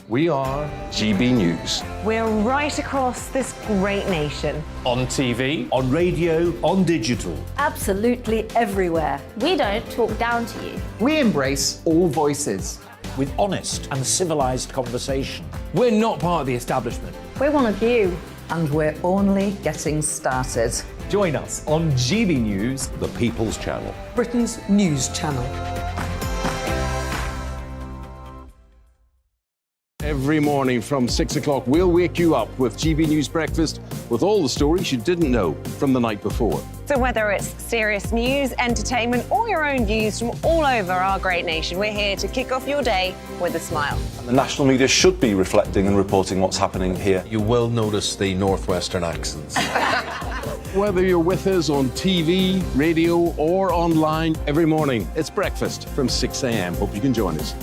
We are GB News. We're right across this great nation. On TV, on radio, on digital. Absolutely everywhere. We don't talk down to you. We embrace all voices. With honest and civilised conversation. we're not part of the establishment. We're one of you. And we're only getting started. Join us on GB News, The People's Channel. Britain's news channel. Every morning from 6 o'clock, we'll wake you up with GB News Breakfast with all the stories you didn't know from the night before. So whether it's serious news, entertainment, or your own views from all over our great nation, we're here to kick off your day with a smile. The national media should be reflecting and reporting what's happening here. You will notice the northwestern accents. Whether you're with us on TV, radio, or online, every morning, it's breakfast from 6 a.m. Hope you can join us.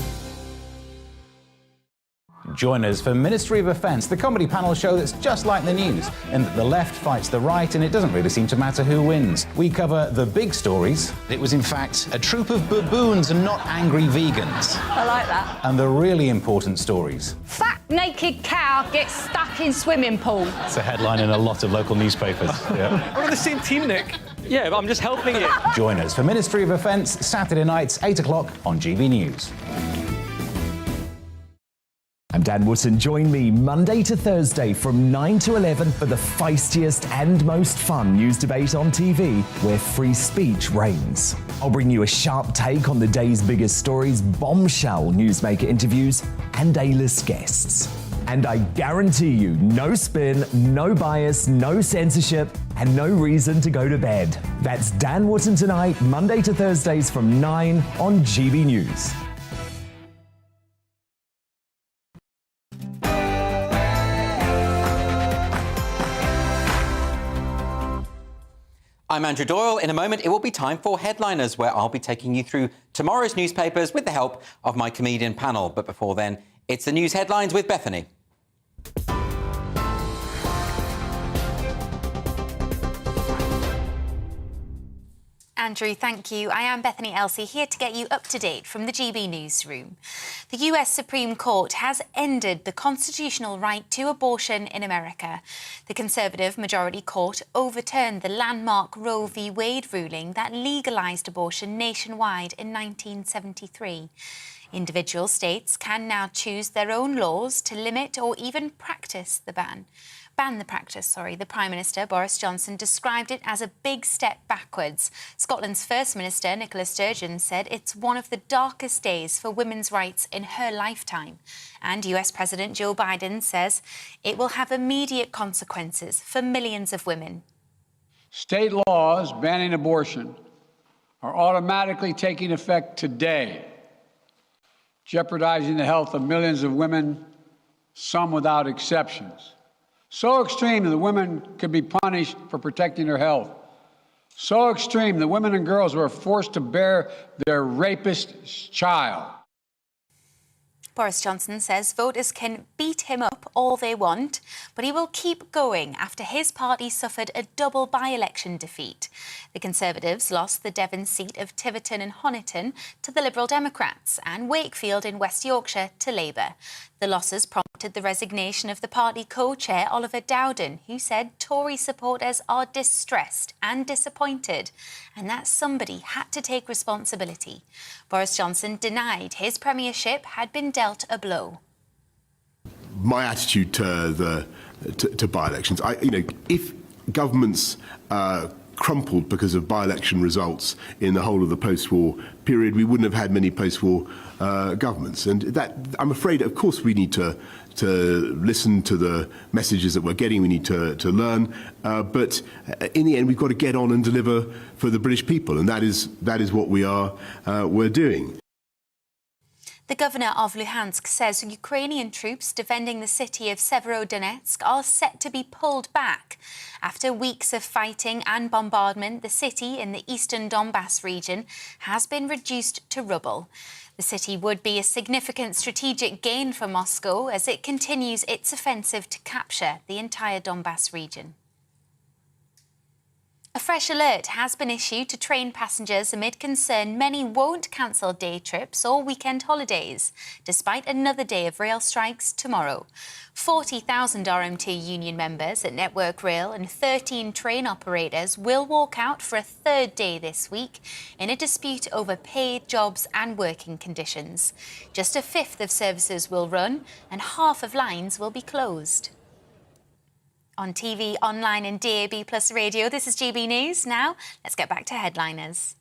Join us for Ministry of Offence, the comedy panel show that's just like the news, in that the left fights the right and it doesn't really seem to matter who wins. We cover the big stories. It was in fact a troop of baboons and not angry vegans. I like that. And the really important stories. Fat naked cow gets stuck in swimming pool. It's a headline in a lot of local newspapers. Yeah. We're on the same team, Nick. Yeah, but I'm just helping you. Join us for Ministry of Offence, Saturday nights, 8 o'clock on GB News. I'm Dan Wootton. Join me Monday to Thursday from 9 to 11 for the feistiest and most fun news debate on TV, where free speech reigns. I'll bring you a sharp take on the day's biggest stories, bombshell newsmaker interviews, and A-list guests. And I guarantee you, no spin, no bias, no censorship, and no reason to go to bed. That's Dan Wootton Tonight, Monday to Thursdays from 9 on GB News. I'm Andrew Doyle. In a moment, it will be time for Headliners, where I'll be taking you through tomorrow's newspapers with the help of my comedian panel. But before then, it's the news headlines with Bethany. Andrew, thank you. I am Bethany Elsey, here to get you up to date from the GB newsroom. The US Supreme Court has ended the constitutional right to abortion in America. The conservative majority court overturned the landmark Roe v. Wade ruling that legalised abortion nationwide in 1973. Individual states can now choose their own laws to limit or even practice the ban the practice. The Prime Minister, Boris Johnson, described it as a big step backwards. Scotland's First Minister, Nicola Sturgeon, said it's one of the darkest days for women's rights in her lifetime. And US President Joe Biden says it will have immediate consequences for millions of women. State laws banning abortion are automatically taking effect today, jeopardizing the health of millions of women, some without exceptions. So extreme that women could be punished for protecting their health. So extreme that women and girls were forced to bear their rapist's child. Boris Johnson says voters can beat him up all they want, but he will keep going after his party suffered a double by-election defeat. The Conservatives lost the Devon seat of Tiverton and Honiton to the Liberal Democrats and Wakefield in West Yorkshire to Labour. The losses prompted the resignation of the party co-chair Oliver Dowden, who said Tory supporters are distressed and disappointed, and that somebody had to take responsibility. Boris Johnson denied his premiership had been dealt a blow. My attitude to by-elections, if governments crumpled because of by-election results in the whole of the post-war period, we wouldn't have had many post-war governments. And that, I'm afraid, of course, we need to listen to the messages that we're getting. We need to learn. But in the end, we've got to get on and deliver for the British people. And that is what we're doing. The governor of Luhansk says Ukrainian troops defending the city of Severodonetsk are set to be pulled back. After weeks of fighting and bombardment, the city in the eastern Donbass region has been reduced to rubble. The city would be a significant strategic gain for Moscow as it continues its offensive to capture the entire Donbass region. A fresh alert has been issued to train passengers amid concern many won't cancel day trips or weekend holidays, despite another day of rail strikes tomorrow. 40,000 RMT union members at Network Rail and 13 train operators will walk out for a third day this week in a dispute over pay, jobs and working conditions. Just a fifth of services will run and half of lines will be closed. On TV, online and DAB plus radio, this is GB News. Now, let's get back to headliners.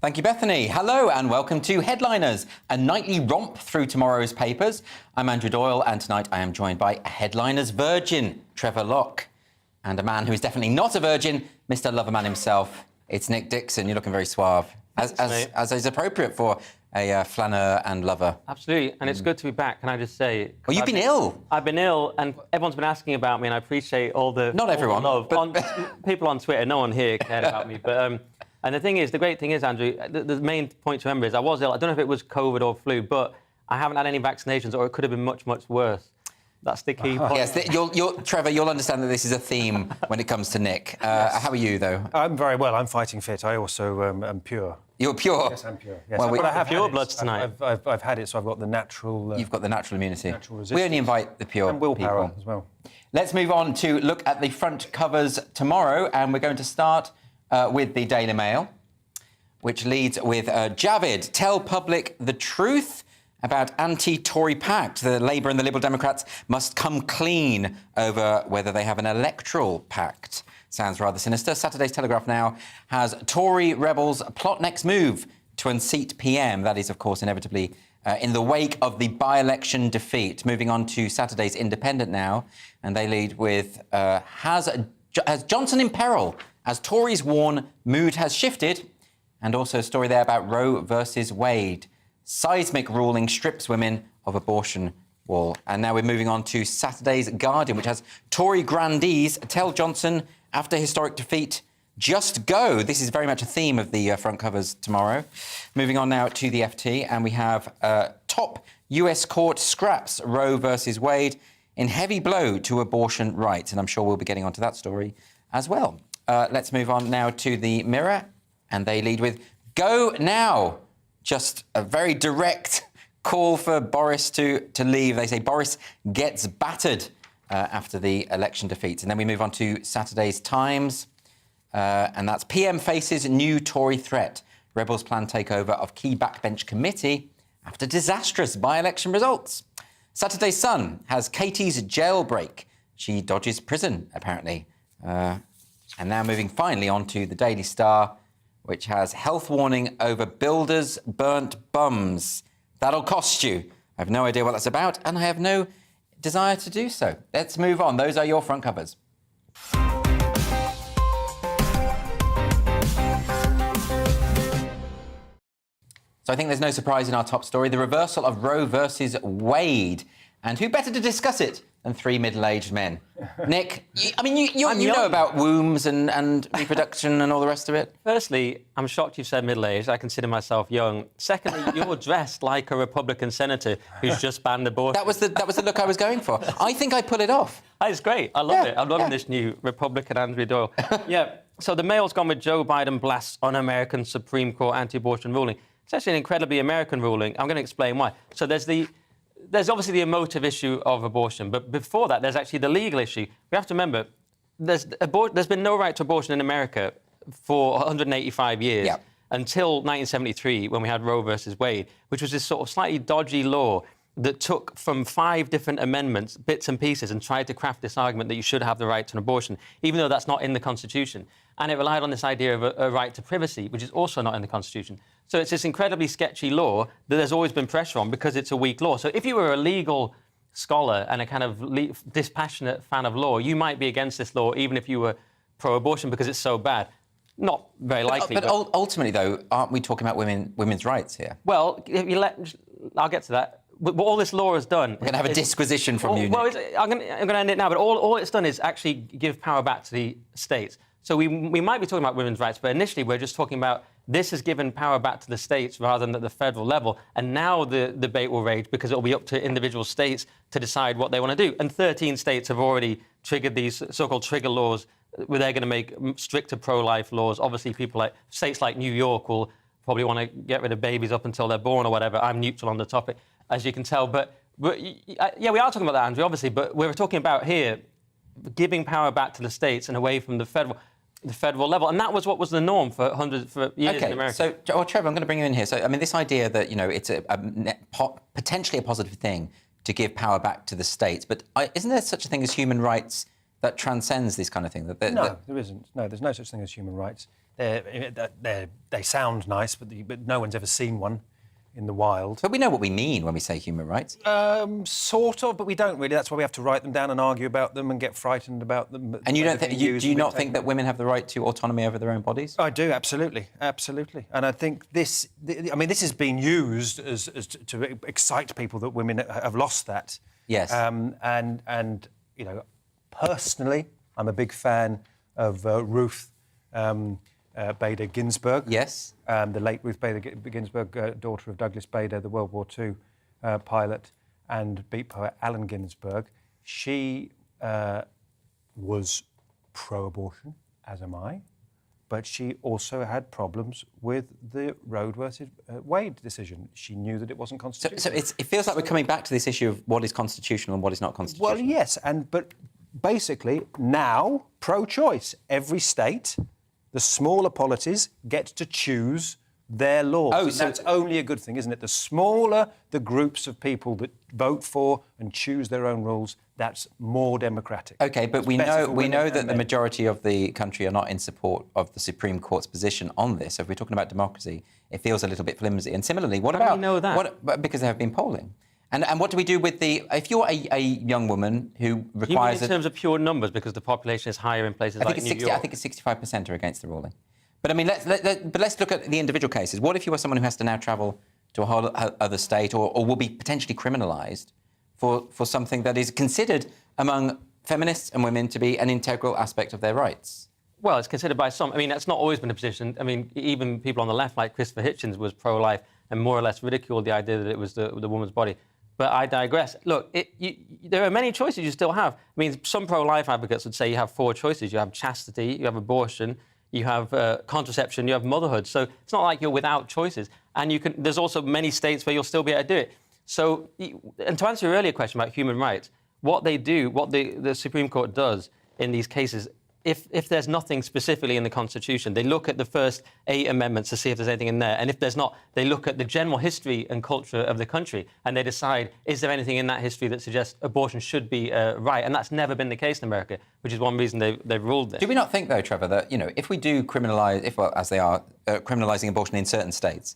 Thank you, Bethany. Hello and welcome to Headliners, a nightly romp through tomorrow's papers. I'm Andrew Doyle and tonight I am joined by a Headliners virgin, Trevor Locke, and a man who is definitely not a virgin, Mr. Loverman himself. It's Nick Dixon. You're looking very suave, as is appropriate for a flaneur and lover. Absolutely, and it's good to be back, can I just say... Well, you've been ill. I've been ill, and everyone's been asking about me, and I appreciate all the... Not everyone. Love. People on Twitter, no one here cared about me, but... And the thing is, the great thing is, Andrew, the main point to remember is I was ill. I don't know if it was COVID or flu, but I haven't had any vaccinations, or it could have been much, much worse. That's the key point. Yes, Trevor, you'll understand that this is a theme when it comes to Nick. Yes. How are you, though? I'm very well. I'm fighting fit. I also am pure. You're pure? Yes, I'm pure. Yes. Well, but I have pure bloods tonight. I've had it, so I've got the natural... You've got the natural immunity. Natural resistance. We only invite the pure and willpower people as well. Let's move on to look at the front covers tomorrow, and we're going to start with the Daily Mail, which leads with Javid, tell public the truth about anti-Tory pact. The Labour and the Liberal Democrats must come clean over whether they have an electoral pact. Sounds rather sinister. Saturday's Telegraph now has Tory rebels plot next move to unseat PM. That is, of course, inevitably in the wake of the by-election defeat. Moving on to Saturday's Independent now, and they lead with has Johnson in peril? As Tories warn, mood has shifted. And also a story there about Roe versus Wade. Seismic ruling strips women of abortion wall. And now we're moving on to Saturday's Guardian, which has Tory grandees tell Johnson after historic defeat, just go. This is very much a theme of the front covers tomorrow. Moving on now to the FT, and we have top US court scraps Roe versus Wade in heavy blow to abortion rights. And I'm sure we'll be getting onto that story as well. Let's move on now to the Mirror. And they lead with, go now. Just a very direct call for Boris to leave. They say Boris gets battered after the election defeat. And then we move on to Saturday's Times. And that's PM faces new Tory threat. Rebels plan takeover of key backbench committee after disastrous by-election results. Saturday's Sun has Katie's jailbreak. She dodges prison, apparently. And now moving finally on to the Daily Star, which has health warning over builders' burnt bums. That'll cost you. I have no idea what that's about, and I have no desire to do so. Let's move on. Those are your front covers. So I think there's no surprise in our top story, the reversal of Roe versus Wade. And who better to discuss it than three middle-aged men? Nick, you know about wombs and reproduction and all the rest of it? Firstly, I'm shocked you've said middle-aged. I consider myself young. Secondly, you're dressed like a Republican senator who's just banned abortion. That was the look I was going for. I think I pull it off. It's great. I love it. I'm loving this new Republican Andrew Doyle. Yeah, so the Mail's gone with Joe Biden blasts un-American Supreme Court anti-abortion ruling. It's actually an incredibly American ruling. I'm going to explain why. So there's obviously the emotive issue of abortion, but before that, there's actually the legal issue. We have to remember, there's been no right to abortion in America for 185 years until 1973, when we had Roe versus Wade, which was this sort of slightly dodgy law that took from 5 different amendments, bits and pieces, and tried to craft this argument that you should have the right to an abortion, even though that's not in the Constitution. And it relied on this idea of a right to privacy, which is also not in the Constitution. So it's this incredibly sketchy law that there's always been pressure on because it's a weak law. So if you were a legal scholar and a kind of dispassionate fan of law, you might be against this law even if you were pro-abortion because it's so bad. Not very likely. But ultimately, though, aren't we talking about women's rights here? Well, I'll get to that. What all this law has done... We're going to have a disquisition from you, Nick. Well, I'm going to end it now, but all it's done is actually give power back to the states. So we might be talking about women's rights, but initially we're just talking about This has given power back to the states rather than at the federal level. And now the debate will rage because it will be up to individual states to decide what they want to do. And 13 states have already triggered these so-called trigger laws where they're going to make stricter pro-life laws. Obviously, states like New York will probably want to get rid of babies up until they're born or whatever. I'm neutral on the topic, as you can tell. But yeah, we are talking about that, Andrew, obviously. But we're talking about here giving power back to the states and away from the federal level. And that was what was the norm for years in America. So, Trevor, I'm going to bring you in here. So, I mean, this idea that, it's potentially a positive thing to give power back to the states, but isn't there such a thing as human rights that transcends this kind of thing? No, there isn't. No, there's no such thing as human rights. They sound nice, but no one's ever seen one in the wild. But we know what we mean when we say human rights. Sort of, but we don't really. That's why we have to write them down and argue about them and get frightened about them. And you don't think? Do you not think that women have the right to autonomy over their own bodies? I do, absolutely, absolutely. And I think this has been used as to excite people that women have lost that. Yes. And personally, I'm a big fan of Ruth Bader Ginsburg. Yes. The late Ruth Bader Ginsburg, daughter of Douglas Bader, the World War II pilot, and beat poet Allen Ginsburg. She was pro-abortion, as am I, but she also had problems with the Roe versus Wade decision. She knew that it wasn't constitutional. So it feels like we're coming back to this issue of what is constitutional and what is not constitutional. Well, yes, but basically now, pro-choice. Every state, the smaller polities, get to choose their laws. Oh, so that's only a good thing, isn't it? The smaller the groups of people that vote for and choose their own rules, that's more democratic. OK, but we know that the majority of the country are not in support of the Supreme Court's position on this. So if we're talking about democracy, it feels a little bit flimsy. And similarly, what about... How do you know that? Because there have been polling. And what do we do with if you're a young woman who requires... You mean in terms of pure numbers, because the population is higher in places like New York? I think it's 65% are against the ruling. But I mean, let's look at the individual cases. What if you are someone who has to now travel to a whole other state or will be potentially criminalised for something that is considered among feminists and women to be an integral aspect of their rights? Well, it's considered by some. I mean, that's not always been a position. I mean, even people on the left, like Christopher Hitchens, was pro-life and more or less ridiculed the idea that it was the woman's body. But I digress. Look, there are many choices you still have. I mean, some pro-life advocates would say you have 4 choices. You have chastity, you have abortion, you have contraception, you have motherhood. So it's not like you're without choices. And there's also many states where you'll still be able to do it. So, and to answer your earlier question about human rights, what they do, what the Supreme Court does in these cases, if there's nothing specifically in the Constitution, they look at the first 8 amendments to see if there's anything in there. And if there's not, they look at the general history and culture of the country and they decide, is there anything in that history that suggests abortion should be right? And that's never been the case in America, which is one reason they've ruled this. Do we not think, though, Trevor, that, if we do criminalise, as they are, criminalising abortion in certain states,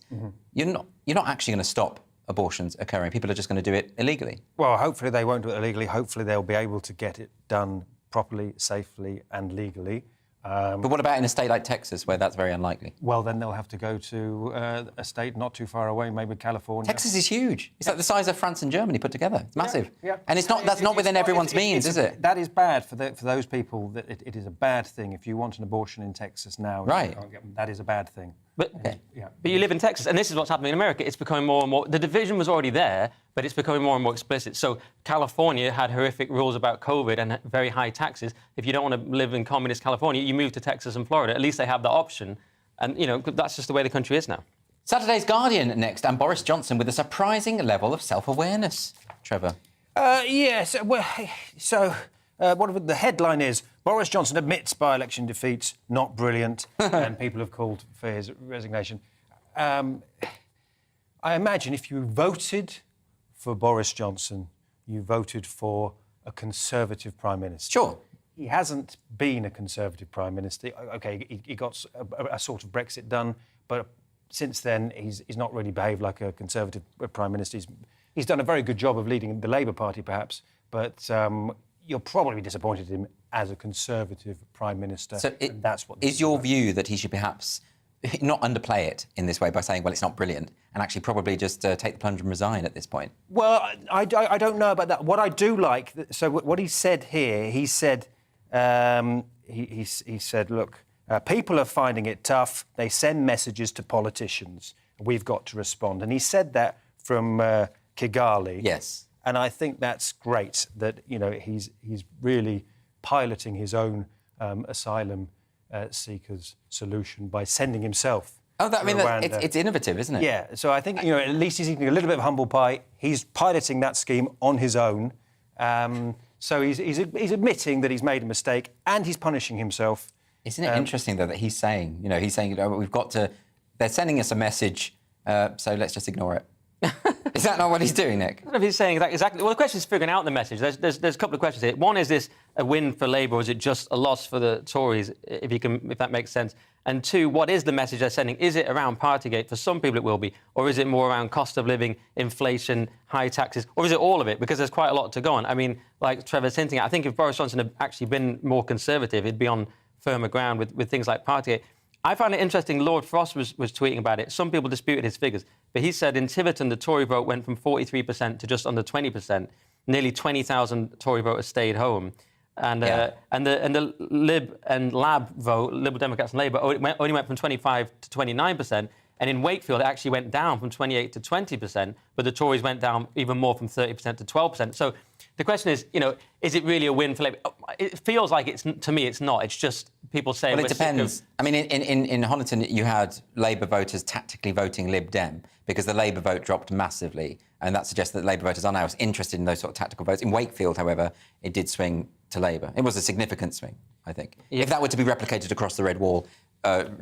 you're not actually going to stop abortions occurring. People are just going to do it illegally. Well, hopefully they won't do it illegally. Hopefully they'll be able to get it done properly, safely and legally. But what about in a state like Texas, where that's very unlikely? Well, then they'll have to go to a state not too far away, maybe California. Texas is huge. It's like the size of France and Germany put together. It's massive. Yeah. And that's not within everyone's means, is it? That is bad for those people. That it is a bad thing. If you want an abortion in Texas now, right. That is a bad thing. But you live in Texas, and this is what's happening in America. It's becoming more and more... The division was already there, but it's becoming more and more explicit. So California had horrific rules about COVID and very high taxes. If you don't want to live in communist California, you move to Texas and Florida. At least they have the option. And, that's just the way the country is now. Saturday's Guardian next, and Boris Johnson with a surprising level of self-awareness. Trevor? Yes. Well, so... what the headline is, Boris Johnson admits by-election defeats, not brilliant, and people have called for his resignation. I imagine if you voted for Boris Johnson, you voted for a Conservative Prime Minister. Sure. He hasn't been a Conservative Prime Minister. OK, he got a sort of Brexit done, but since then he's not really behaved like a Conservative Prime Minister. He's done a very good job of leading the Labour Party, perhaps, but... you'll probably be disappointed in him as a Conservative Prime Minister. So that's what... Is your view that he should perhaps not underplay it in this way by saying, well, it's not brilliant, and actually probably just take the plunge and resign at this point? Well, I don't know about that. What I do like... So what he said here, he said... he said, look, People are finding it tough. They send messages to politicians. We've got to respond. And he said that from Kigali. Yes. And I think that's great that, he's really piloting his own asylum seekers solution by sending himself. Oh, it's innovative, isn't it? Yeah. So I think, at least he's eating a little bit of humble pie. He's piloting that scheme on his own. So he's admitting that he's made a mistake and he's punishing himself. Isn't it interesting, though, that he's saying, we've got to... They're sending us a message, so let's just ignore it. Is that not what he's doing, Nick? I don't know if he's saying that exactly. Well, the question is figuring out the message. There's a couple of questions here. One, is this a win for Labour, or is it just a loss for the Tories, if that makes sense? And two, what is the message they're sending? Is it around Partygate? For some people it will be. Or is it more around cost of living, inflation, high taxes? Or is it all of it? Because there's quite a lot to go on. I mean, like Trevor's hinting at, I think if Boris Johnson had actually been more conservative, he'd be on firmer ground with things like Partygate. I found it interesting, Lord Frost was tweeting about it. Some people disputed his figures, but he said in Tiverton the Tory vote went from 43% to just under 20%. Nearly 20,000 Tory voters stayed home. And the Lib and Lab vote, Liberal Democrats and Labour, only went from 25 to 29%. And in Wakefield, it actually went down from 28 to 20%, but the Tories went down even more from 30% to 12%. So the question is, is it really a win for Labour? It feels like to me, it's not. It's just people saying... Well, it depends. I mean, in Honiton, you had Labour voters tactically voting Lib Dem because the Labour vote dropped massively, and that suggests that Labour voters are now interested in those sort of tactical votes. In Wakefield, however, it did swing to Labour. It was a significant swing, I think. Yeah. If that were to be replicated across the Red Wall,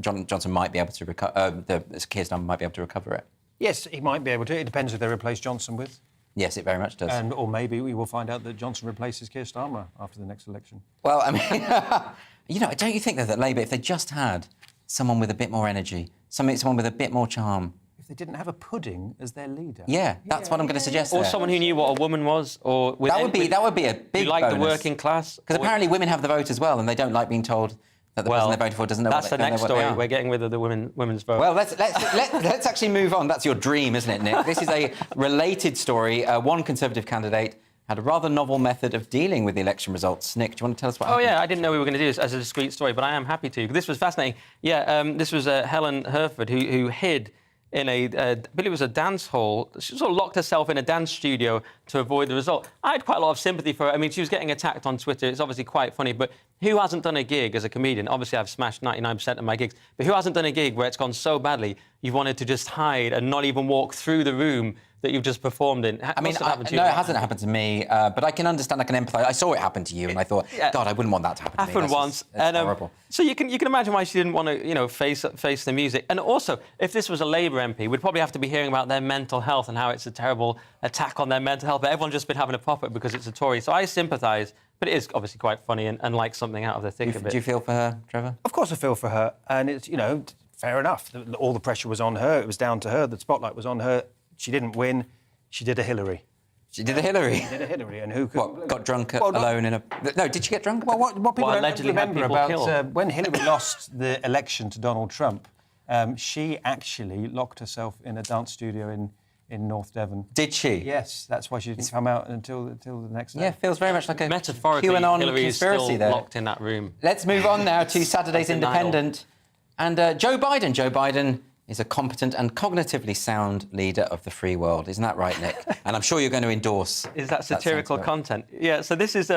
Johnson might be able to recover. Keir Starmer might be able to recover it. Yes, he might be able to. It depends who they replace Johnson with. Yes, it very much does. Or maybe we will find out that Johnson replaces Keir Starmer after the next election. Well, I mean, don't you think, though, that Labour, if they just had someone with a bit more energy, someone with a bit more charm... If they didn't have a pudding as their leader. Yeah, that's what I'm going to suggest. Or someone who knew what a woman was, or... That would be a big like bonus. The working class. Because apparently women have the vote as well, and they don't like being told that the person they're voting for doesn't know that's what the next what story. We're getting rid of the women's vote. Well, let's actually move on. That's your dream, isn't it, Nick? This is a related story. One Conservative candidate had a rather novel method of dealing with the election results. Nick, do you want to tell us what happened? Oh, yeah, I didn't know we were going to do this as a discrete story, but I am happy to. This was fascinating. Yeah, this was Helen Herford, who hid in I believe it was a dance hall. She sort of locked herself in a dance studio to avoid the result. I had quite a lot of sympathy for her. I mean, she was getting attacked on Twitter. It's obviously quite funny, but who hasn't done a gig as a comedian? Obviously, I've smashed 99% of my gigs, but who hasn't done a gig where it's gone so badly you've wanted to just hide and not even walk through the room that you've just performed in? I mean, no, it hasn't happened to me, but I can understand, I can empathise. I saw it happen to you, and I thought, God, I wouldn't want that to happen to me. Happened once. That's horrible. So you can imagine why she didn't want to, face the music. And also, if this was a Labour MP, we'd probably have to be hearing about their mental health and how it's a terrible attack on their mental health. But everyone's just been having a pop at it because it's a Tory. So I sympathise, but it is obviously quite funny and like something out of the thick of it. Do you feel for her, Trevor? Of course I feel for her, and it's, fair enough. All the pressure was on her. It was down to her. The spotlight was on her. She didn't win. She did a Hillary. She did a Hillary? She did a Hillary, and who could... What, got drunk alone in a... No, did she get drunk? Well, what people don't allegedly remember had people about killed. When Hillary lost the election to Donald Trump, she actually locked herself in a dance studio in North Devon. Did she? Yes, that's why she didn't come out until the next day. Yeah, feels very much like a metaphorically, QAnon Hillary conspiracy is still there. locked in that room. Let's move on now to Saturday's Independent. And Joe Biden. Joe Biden is a competent and cognitively sound leader of the free world. Isn't that right, Nick? And I'm sure you're going to endorse... Is that satirical content? Yeah, so this is...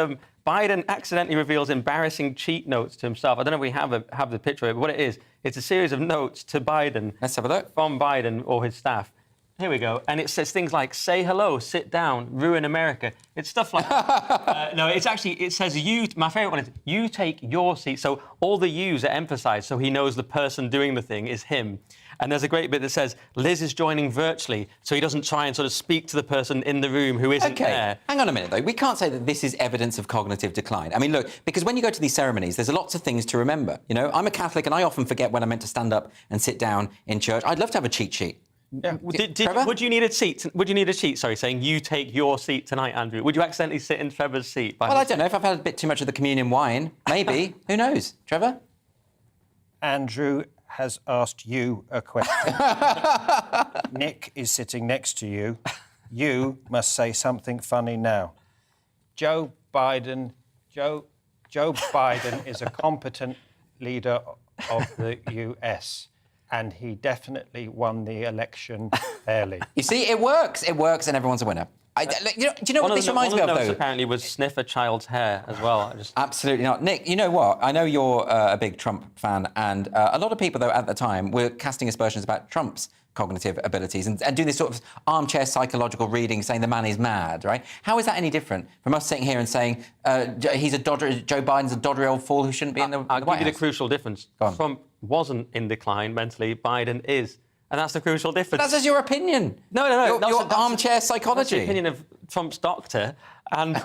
Biden accidentally reveals embarrassing cheat notes to himself. I don't know if we have the picture of it, but what it is, it's a series of notes to Biden. Let's have a look. From Biden or his staff. Here we go. And it says things like, say hello, sit down, ruin America. It's stuff like that. No, it's actually, it says you, my favourite one is, you take your seat. So all the yous are emphasised, so he knows the person doing the thing is him. And there's a great bit that says, Liz is joining virtually, so he doesn't try and sort of speak to the person in the room who isn't there. Hang on a minute, though. We can't say that this is evidence of cognitive decline. I mean, look, because when you go to these ceremonies, there's lots of things to remember. I'm a Catholic, and I often forget when I'm meant to stand up and sit down in church. I'd love to have a cheat sheet. Yeah. Would you need a seat? Would you need a sheet? Sorry, saying you take your seat tonight, Andrew. Would you accidentally sit in Trevor's seat? Well, I don't know. If I've had a bit too much of the communion wine, maybe. Who knows? Trevor? Andrew has asked you a question. Nick is sitting next to you. You must say something funny now. Joe Biden is a competent leader of the US, and he definitely won the election fairly. You see, it works, and everyone's a winner. Do you know what this reminds me of, though? Apparently was sniff a child's hair as well. Absolutely not. Nick, you know what? I know you're a big Trump fan, and a lot of people, though, at the time were casting aspersions about Trump's cognitive abilities and doing this sort of armchair psychological reading, saying the man is mad, right? How is that any different from us sitting here and saying he's Joe Biden's a doddery old fool who shouldn't be in the I'll White give you House? the crucial difference. Trump wasn't in decline mentally. Biden is. And that's the crucial difference. But that's just your opinion. No. Your armchair psychology. That's the opinion of Trump's doctor. And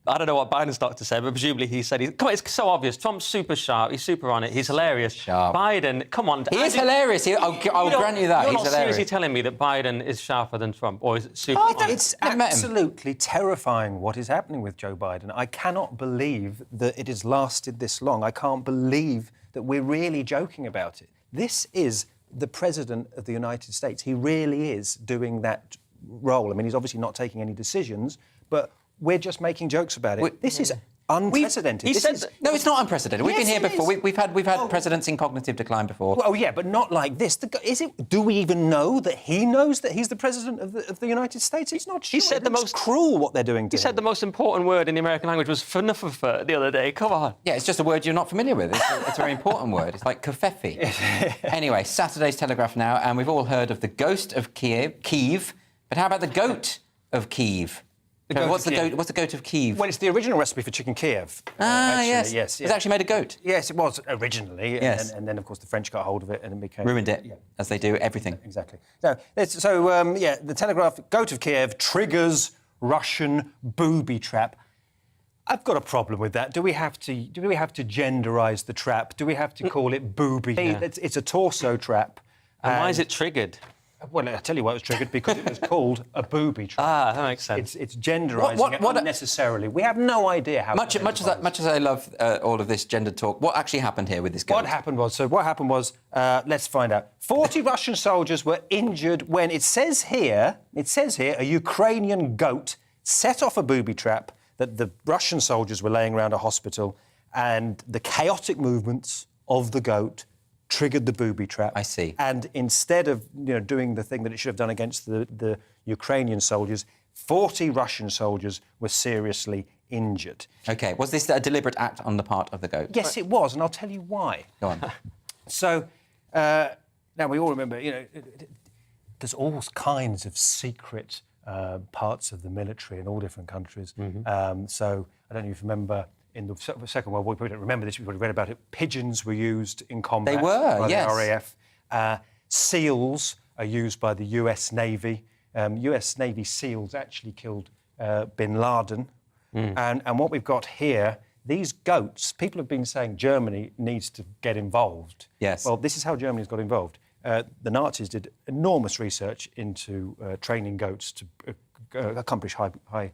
I don't know what Biden's doctor said, but presumably he said... Come on, it's so obvious. Trump's super sharp. He's super on it. He's hilarious. Sharp. Biden, come on. He is hilarious. I'll grant you that. You're He's not hilarious. seriously telling me that Biden is sharper than Trump, or is it super on it? It's absolutely terrifying what is happening with Joe Biden. I cannot believe that it has lasted this long. I can't believe that we're really joking about it. This is the President of the United States. He really is doing that role. I mean, he's obviously not taking any decisions, but we're just making jokes about it. This is unprecedented. No, it's not unprecedented. We've Yes, been here it before. is. We've had presidents in cognitive decline before. Well, yeah, but not like this. Do we even know that he knows that he's the President of the United States? He's not sure. He said the most cruel what they're doing to him. He said the most important word in the American language was fnuff the other day. Come on. Yeah, it's just a word you're not familiar with. It's a very important word. It's like kafefi. Anyway, Saturday's Telegraph now, and we've all heard of the ghost of Kyiv. But how about the goat of Kyiv? What's the goat of Kyiv? Well, it's the original recipe for chicken Kiev. Yes. Yes. It was actually made of goat. Yes, it was originally. Yes. And then, of course, the French got hold of it and it became... Ruined it, as they do everything. Exactly. The Telegraph, goat of Kiev triggers Russian booby trap. I've got a problem with that. Do we have to genderise the trap? Do we have to call it booby? Yeah. It's a torso trap. And why is it triggered? Well, I'll tell you why it was triggered, because it was called a booby trap. Ah, that makes sense. It's genderising it unnecessarily. We have no idea how... Much as I love all of this gender talk, what actually happened here with this goat? What happened was, let's find out. 40 Russian soldiers were injured when, it says here, a Ukrainian goat set off a booby trap that the Russian soldiers were laying around a hospital, and the chaotic movements of the goat triggered the booby trap. I see. And instead of doing the thing that it should have done against the Ukrainian soldiers, 40 Russian soldiers were seriously injured. OK, was this a deliberate act on the part of the goat? Yes, it was, and I'll tell you why. Go on. So, now we all remember, there's all kinds of secret parts of the military in all different countries. So, I don't know if you remember... In the Second World War, we don't remember this, we've already read about it. Pigeons were used in combat. They were, by yes. the RAF. Seals are used by the US Navy. US Navy SEALs actually killed bin Laden. And what we've got here, these goats, people have been saying Germany needs to get involved. Yes. Well, this is how Germany's got involved. The Nazis did enormous research into training goats to accomplish high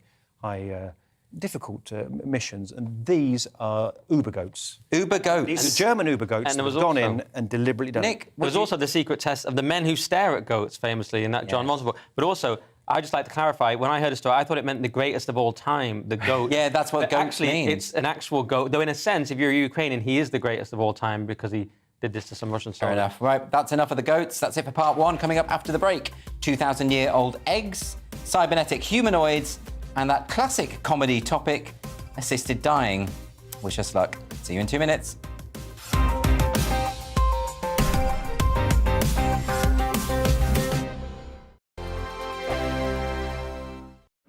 difficult missions, and these are Uber goats. Uber goats. These are German Uber goats And there was that have gone also- in and deliberately done Nick, it. There's also the secret test of the men who stare at goats, famously, in that John Monson book. But also, I'd just like to clarify, when I heard a story, I thought it meant the greatest of all time, the goat. Yeah, that's what But goat actually, means. it's an actual goat. Though, in a sense, if you're a Ukrainian, he is the greatest of all time because he did this to some Russian Fair soldiers. enough. Right, that's enough of the goats. That's it for part one. Coming up after the break, 2,000-year-old eggs, cybernetic humanoids, and that classic comedy topic, assisted dying. Wish us luck. See you in 2 minutes.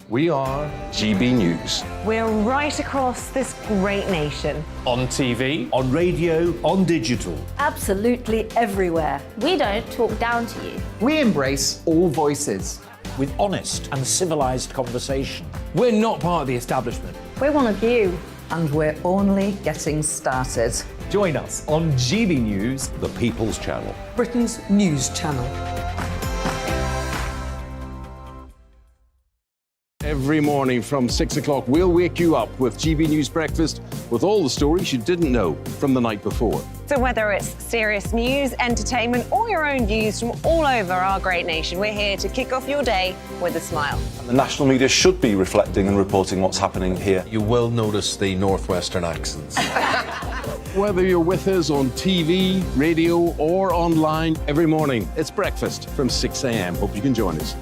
We are GB News. We're right across this great nation. On TV, on radio, on digital. Absolutely everywhere. We don't talk down to you. We embrace all voices. With honest and civilised conversation. We're not part of the establishment. We're one of you. And we're only getting started. Join us on GB News, The People's Channel. Britain's news channel. every morning from 6 o'clock, we'll wake you up with GB News Breakfast with all the stories you didn't know from the night before. So whether it's serious news, entertainment, or your own views from all over our great nation, we're here to kick off your day with a smile. And the national media should be reflecting and reporting what's happening here. You will notice the northwestern accents. Whether you're with us on TV, radio, or online every morning, it's breakfast from 6 a.m. Hope you can join us.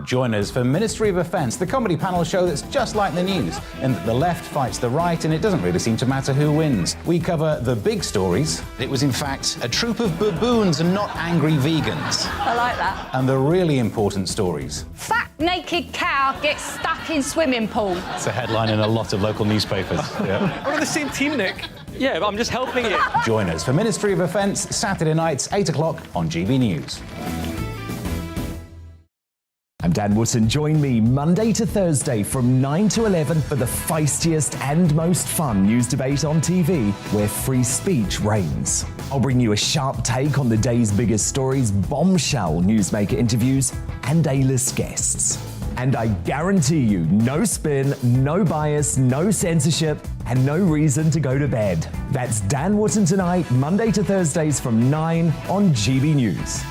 Join us for Ministry of Offence, the comedy panel show that's just like the news, in that the left fights the right and it doesn't really seem to matter who wins. We cover the big stories. It was in fact a troop of baboons and not angry vegans. I like that. And the really important stories. Fat naked cow gets stuck in swimming pool. It's a headline in a lot of local newspapers. Yeah. We're on the same team, Nick. Yeah, but I'm just helping you. Join us for Ministry of Offence, Saturday nights, 8 o'clock on GB News. I'm Dan Wootton. Join me Monday to Thursday from 9 to 11 for the feistiest and most fun news debate on TV, where free speech reigns. I'll bring you a sharp take on the day's biggest stories, bombshell newsmaker interviews, and A-list guests. And I guarantee you, no spin, no bias, no censorship, and no reason to go to bed. That's Dan Wootton Tonight, Monday to Thursdays from 9 on GB News.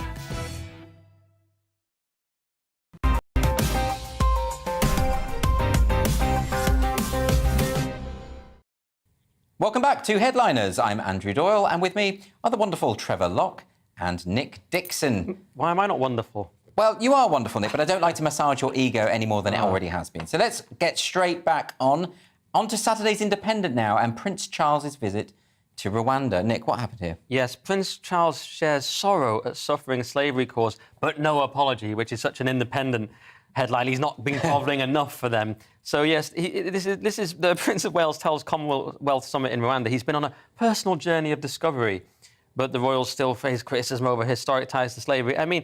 Welcome back to Headliners. I'm Andrew Doyle, and with me are the wonderful Trevor Locke and Nick Dixon. Why am I not wonderful? Well, you are wonderful, Nick, but I don't like to massage your ego any more than it already has been. So let's get straight back on to Saturday's Independent now and Prince Charles's visit to Rwanda. Nick, what happened here? Yes, Prince Charles shares sorrow at suffering slavery cause, but no apology, which is such an independent headline. He's not been bothering enough for them. So yes, this is the Prince of Wales tells Commonwealth Summit in Rwanda he's been on a personal journey of discovery, but the royals still face criticism over historic ties to slavery. I mean,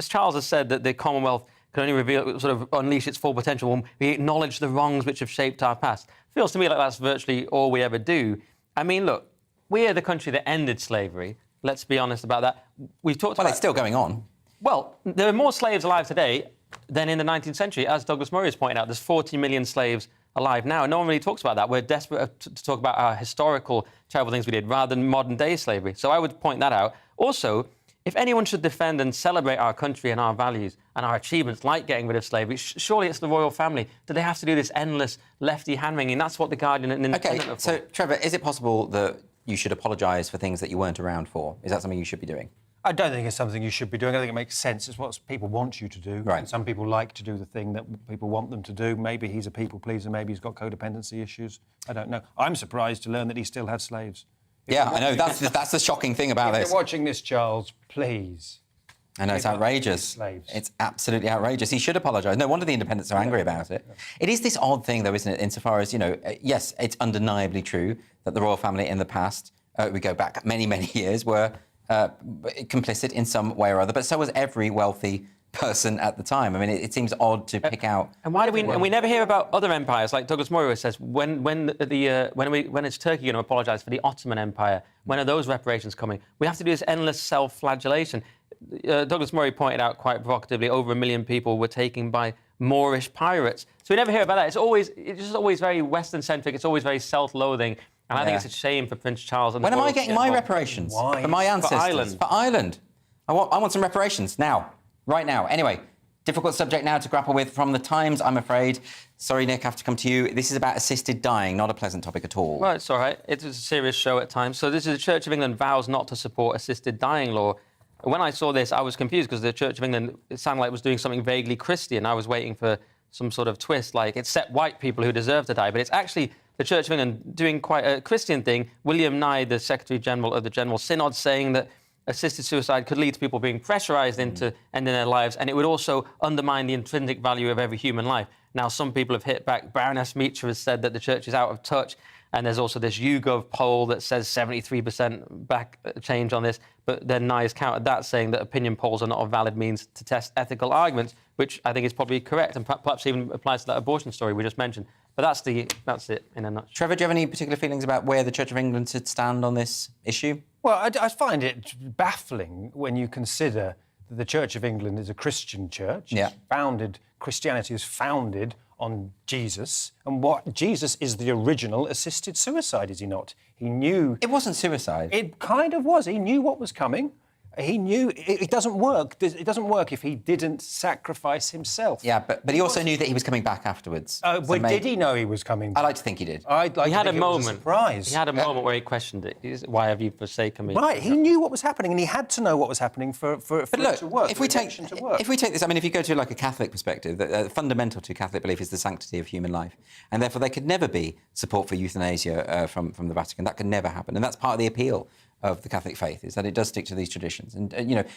Charles has said that the Commonwealth can only unleash its full potential when we acknowledge the wrongs which have shaped our past. Feels to me like that's virtually all we ever do. I mean, look, we are the country that ended slavery. Let's be honest about that. We've talked about... Well, it's still going on. Well, there are more slaves alive today than in the 19th century. As Douglas Murray has pointed out, there's 40 million slaves alive now. And no one really talks about that. We're desperate to talk about our historical terrible things we did rather than modern-day slavery. So I would point that out. Also, if anyone should defend and celebrate our country and our values and our achievements, like getting rid of slavery, surely it's the royal family. Do they have to do this endless lefty hand-wringing? That's what the Guardian and Independent are for. So, Trevor, is it possible that you should apologise for things that you weren't around for? Is that something you should be doing? I don't think it's something you should be doing. I think it makes sense. It's what people want you to do. Right. And some people like to do the thing that people want them to do. Maybe he's a people pleaser. Maybe he's got codependency issues. I don't know. I'm surprised to learn that he still had slaves. Yeah, I know. That's the shocking thing about this. If you're watching this, Charles, please. I know, it's outrageous. Slaves. It's absolutely outrageous. He should apologise. No wonder the Independents are angry about it. It is this odd thing, though, isn't it, insofar as, yes, it's undeniably true that the royal family in the past, we go back many, many years, were complicit in some way or other, but so was every wealthy person at the time. I mean, it seems odd to pick out. And why do we? And we never hear about other empires, like Douglas Murray says. When is Turkey going to apologise for the Ottoman Empire? When are those reparations coming? We have to do this endless self-flagellation. Douglas Murray pointed out quite provocatively, over 1 million people were taken by Moorish pirates. So we never hear about that. It's just always very Western-centric. It's always very self-loathing. And I think it's a shame for Prince Charles. And when am I getting my reparations? Why? For my ancestors? For Ireland. For Ireland. I want some reparations now. Right now. Anyway, difficult subject now to grapple with from the Times, I'm afraid. Sorry, Nick, I have to come to you. This is about assisted dying, not a pleasant topic at all. Well, it's all right. It's a serious show at times. So this is the Church of England vows not to support assisted dying law. When I saw this, I was confused because the Church of England, it sounded like it was doing something vaguely Christian. I was waiting for some sort of twist, like it's set white people who deserve to die. But it's actually the Church of England doing quite a Christian thing. William Nye, the Secretary-General of the General Synod, saying that assisted suicide could lead to people being pressurised into ending their lives, and it would also undermine the intrinsic value of every human life. Now, some people have hit back. Baroness Meacher has said that the Church is out of touch, and there's also this YouGov poll that says 73% back change on this, but then Nye has countered that, saying that opinion polls are not a valid means to test ethical arguments, which I think is probably correct, and perhaps even applies to that abortion story we just mentioned. But that's it in a nutshell. Trevor, do you have any particular feelings about where the Church of England should stand on this issue? Well, I find it baffling when you consider that the Church of England is a Christian church. Yeah. Christianity is founded on Jesus, and Jesus is the original assisted suicide, is he not? He knew... It wasn't suicide. It kind of was. He knew what was coming. He knew it doesn't work. It doesn't work if he didn't sacrifice himself. Yeah, but he also knew that he was coming back afterwards. Did he know he was coming back? I like to think he did. He had a moment. Surprise. He had a moment where he questioned it. Why have you forsaken me? Right, he knew what was happening, and he had to know what was happening for it to work. If we take this, I mean, if you go to like a Catholic perspective, the fundamental to Catholic belief is the sanctity of human life, and therefore there could never be support for euthanasia from the Vatican. That could never happen, and that's part of the appeal of the Catholic faith, is that it does stick to these traditions. And,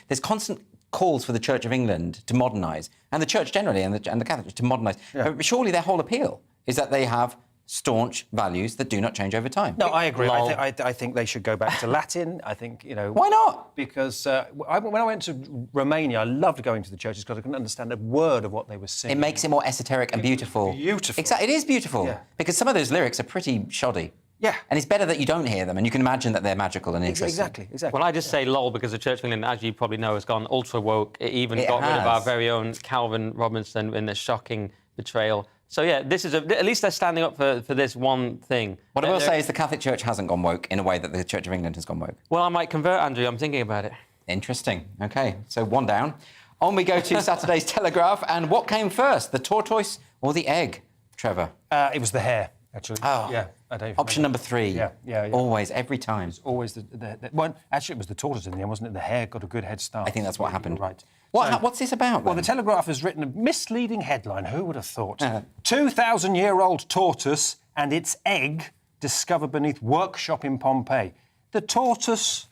there's constant calls for the Church of England to modernise, and the Church generally, and the Catholics to modernise. Yeah. But surely their whole appeal is that they have staunch values that do not change over time. No, I agree. I think they should go back to Latin. I think, Why not? Because when I went to Romania, I loved going to the churches because I couldn't understand a word of what they were singing. It makes it more esoteric and beautiful. Beautiful. Exactly, it is beautiful. Yeah. Because some of those lyrics are pretty shoddy. Yeah. And it's better that you don't hear them, and you can imagine that they're magical and interesting. Exactly. Well, I just say lol because the Church of England, as you probably know, has gone ultra woke. It even got rid of our very own Calvin Robinson in the shocking betrayal. So, yeah, this is at least they're standing up for this one thing. What I will say is the Catholic Church hasn't gone woke in a way that the Church of England has gone woke. Well, I might convert, Andrew. I'm thinking about it. Interesting. OK, so one down. On we go to Saturday's Telegraph. And what came first, the tortoise or the egg, Trevor? It was the hare, actually. Oh, yeah. I don't option number 3. Yeah. Always, every time. It's always the one. Actually, it was the tortoise in the end, wasn't it? The hare got a good head start. I think that's what happened. Right. What's this about, Well, then? the Telegraph has written a misleading headline. Who would have thought? 2,000-year-old tortoise and its egg discovered beneath workshop in Pompeii. The tortoise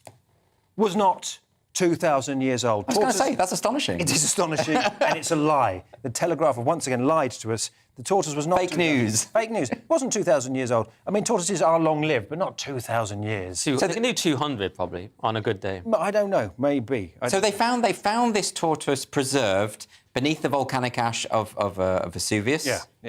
was not 2,000 years old. I was going to say, that's astonishing. It is astonishing, and it's a lie. The Telegraph have once again lied to us. The tortoise was not... Fake news. Fake news. It wasn't 2,000 years old. I mean, tortoises are long-lived, but not 2,000 years. So they can do 200, probably, on a good day. But I don't know. Maybe. So they found this tortoise preserved beneath the volcanic ash of Vesuvius,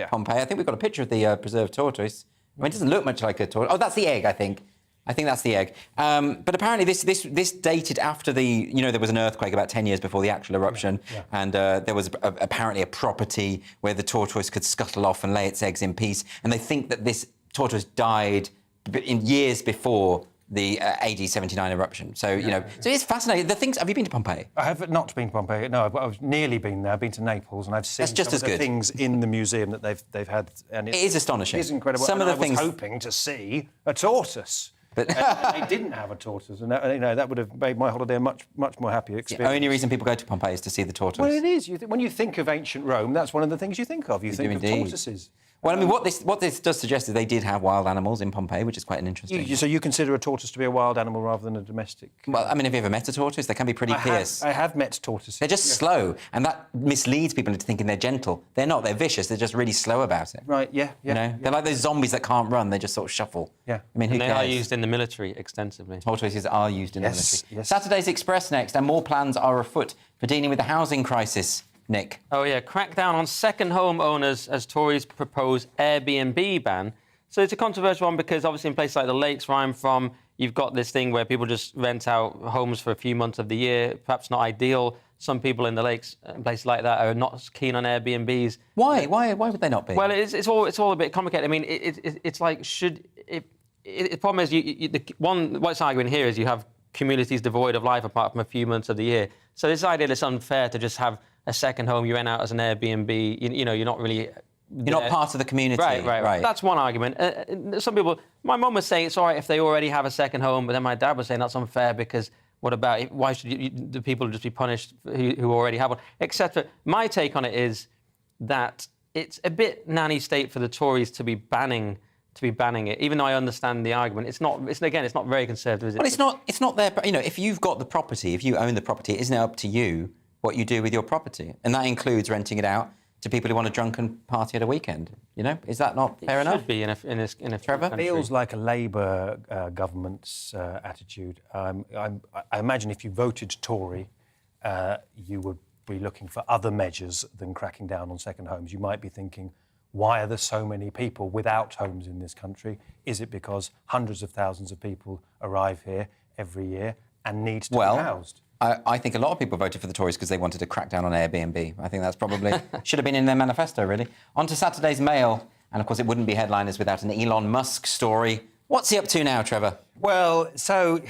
Pompeii. I think we've got a picture of the preserved tortoise. I mean, it doesn't look much like a tortoise. Oh, that's the egg, I think. I think that's the egg. But apparently this dated after there was an earthquake about 10 years before the actual eruption, and there was apparently a property where the tortoise could scuttle off and lay its eggs in peace. And they think that this tortoise died in years before the AD 79 eruption. So, so it's fascinating. Have you been to Pompeii? I have not been to Pompeii. No, I've nearly been there. I've been to Naples, and I've seen some of the things in the museum that they've had. And it is astonishing. It is incredible. Some of the things I was hoping to see a tortoise. But they didn't have a tortoise, and that would have made my holiday a much more happier experience. The only reason people go to Pompeii is to see the tortoise. Well, it is. When you think of ancient Rome, that's one of the things you think of. You think of tortoises. Well, I mean, what this does suggest is they did have wild animals in Pompeii, which is quite an interesting... So you consider a tortoise to be a wild animal rather than a domestic... Well, I mean, have you ever met a tortoise? They can be pretty fierce. I have met tortoises. They're just slow, and that misleads people into thinking they're gentle. They're not. They're vicious. They're just really slow about it. Right, yeah. They're like those zombies that can't run. They just sort of shuffle. Yeah. I mean, who cares? They are used in the military extensively. Tortoises are used in the military. Yes. Saturday's Express next, and more plans are afoot for dealing with the housing crisis. Nick. Oh, yeah. Crackdown on second home owners as Tories propose Airbnb ban. So it's a controversial one because obviously in places like the Lakes where I'm from, you've got this thing where people just rent out homes for a few months of the year. Perhaps not ideal. Some people in the Lakes, in places like that, are not keen on Airbnbs. Why? Why would they not be? Well, it's all a bit complicated. I mean, it's like the problem is what's arguing here is you have communities devoid of life apart from a few months of the year. So this idea that it's unfair to just have a second home you rent out as an Airbnb, you're not really... You're not part of the community. Right. That's one argument. Some people... My mum was saying it's all right if they already have a second home, but then my dad was saying that's unfair because why should the people just be punished who already have one, etc. My take on it is that it's a bit nanny state for the Tories to be banning it, even though I understand the argument. It's not very conservative, is it? Well, it's not their... if you've got the property, if you own the property, isn't it up to you what you do with your property? And that includes renting it out to people who want a drunken party at a weekend. Is that not fair enough? It should be in a Trevor? country. Feels like a Labour government's attitude. I imagine if you voted Tory, you would be looking for other measures than cracking down on second homes. You might be thinking, why are there so many people without homes in this country? Is it because hundreds of thousands of people arrive here every year and need to be housed? I think a lot of people voted for the Tories because they wanted to crack down on Airbnb. I think that's probably... should have been in their manifesto, really. On to Saturday's Mail. And, of course, it wouldn't be headliners without an Elon Musk story. What's he up to now, Trevor? Well, so...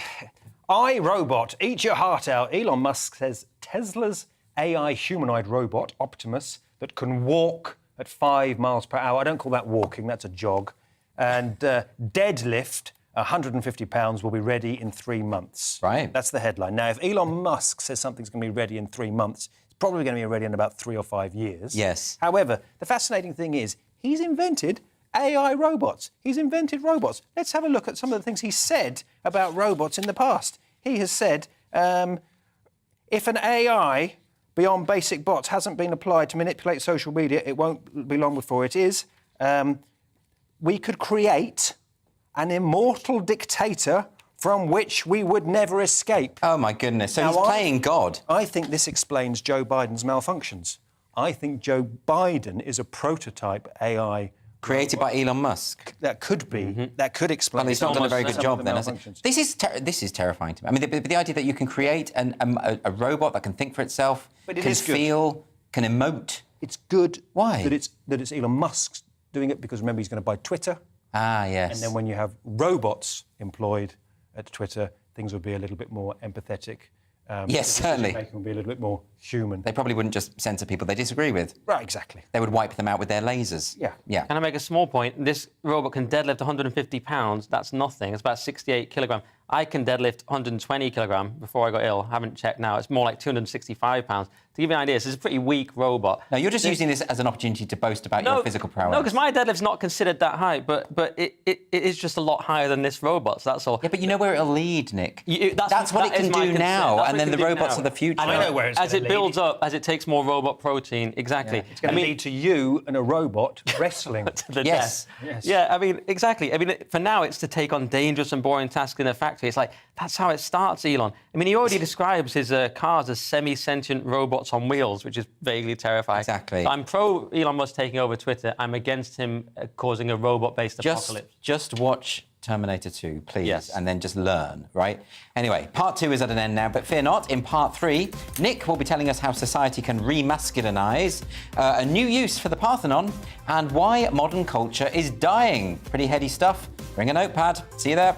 iRobot, eat your heart out. Elon Musk says Tesla's AI humanoid robot, Optimus, that can walk at 5 miles per hour. I don't call that walking, that's a jog. And deadlift 150 pounds will be ready in 3 months. Right. That's the headline. Now, if Elon Musk says something's going to be ready in 3 months, it's probably going to be ready in about 3 or 5 years. Yes. However, the fascinating thing is he's invented AI robots. He's invented robots. Let's have a look at some of the things he said about robots in the past. He has said, if an AI beyond basic bots hasn't been applied to manipulate social media, it won't be long before it is. We could create an immortal dictator from which we would never escape. Oh, my goodness. So Now, he's playing God. I think this explains Joe Biden's malfunctions. I think Joe Biden is a prototype AI created by Elon Musk. That could be. That could explain. Well, he's not done a very good job then, has it? malfunctions. This is terrifying to me. I mean, the idea that you can create a robot that can think for itself, But it can is good. feel, can emote. It's good. Why? That it's Elon Musk doing it because remember he's going to buy Twitter. Ah, yes. And then when you have robots employed at Twitter, things will be a little bit more empathetic. Yes, certainly. Decision-making will be a little bit more human. They probably wouldn't just censor people they disagree with. Right, exactly. They would wipe them out with their lasers. Yeah. Yeah. Can I make a small point? This robot can deadlift 150 pounds. That's nothing. It's about 68 kilograms. I can deadlift 120 kilograms before I got ill. I haven't checked now. It's more like 265 pounds. To give you an idea, this is a pretty weak robot. No, you're just using this as an opportunity to boast about your physical prowess. No, because my deadlift's not considered that high, but it is just a lot higher than this robot, so that's all. Yeah, but you know where it'll lead, Nick. That's what it can do now, and then the robots now. of the future. I know where it's As gonna it builds lead. up, as it takes more robot protein, exactly. It's going to lead to you and a robot wrestling. to the Yes. death. Yes. Yeah, I mean, exactly. I mean, for now, it's to take on dangerous and boring tasks in a factory. It's like, that's how it starts, Elon. I mean, he already describes his cars as semi-sentient robots on wheels, which is vaguely terrifying. Exactly. So I'm pro Elon Musk taking over Twitter. I'm against him causing a robot-based apocalypse. Just watch Terminator 2, please, Yes. and then just learn, right? Anyway, part 2 is at an end now, but fear not. In part 3, Nick will be telling us how society can remasculinize, a new use for the Parthenon, and why modern culture is dying. Pretty heady stuff. Bring a notepad. See you there.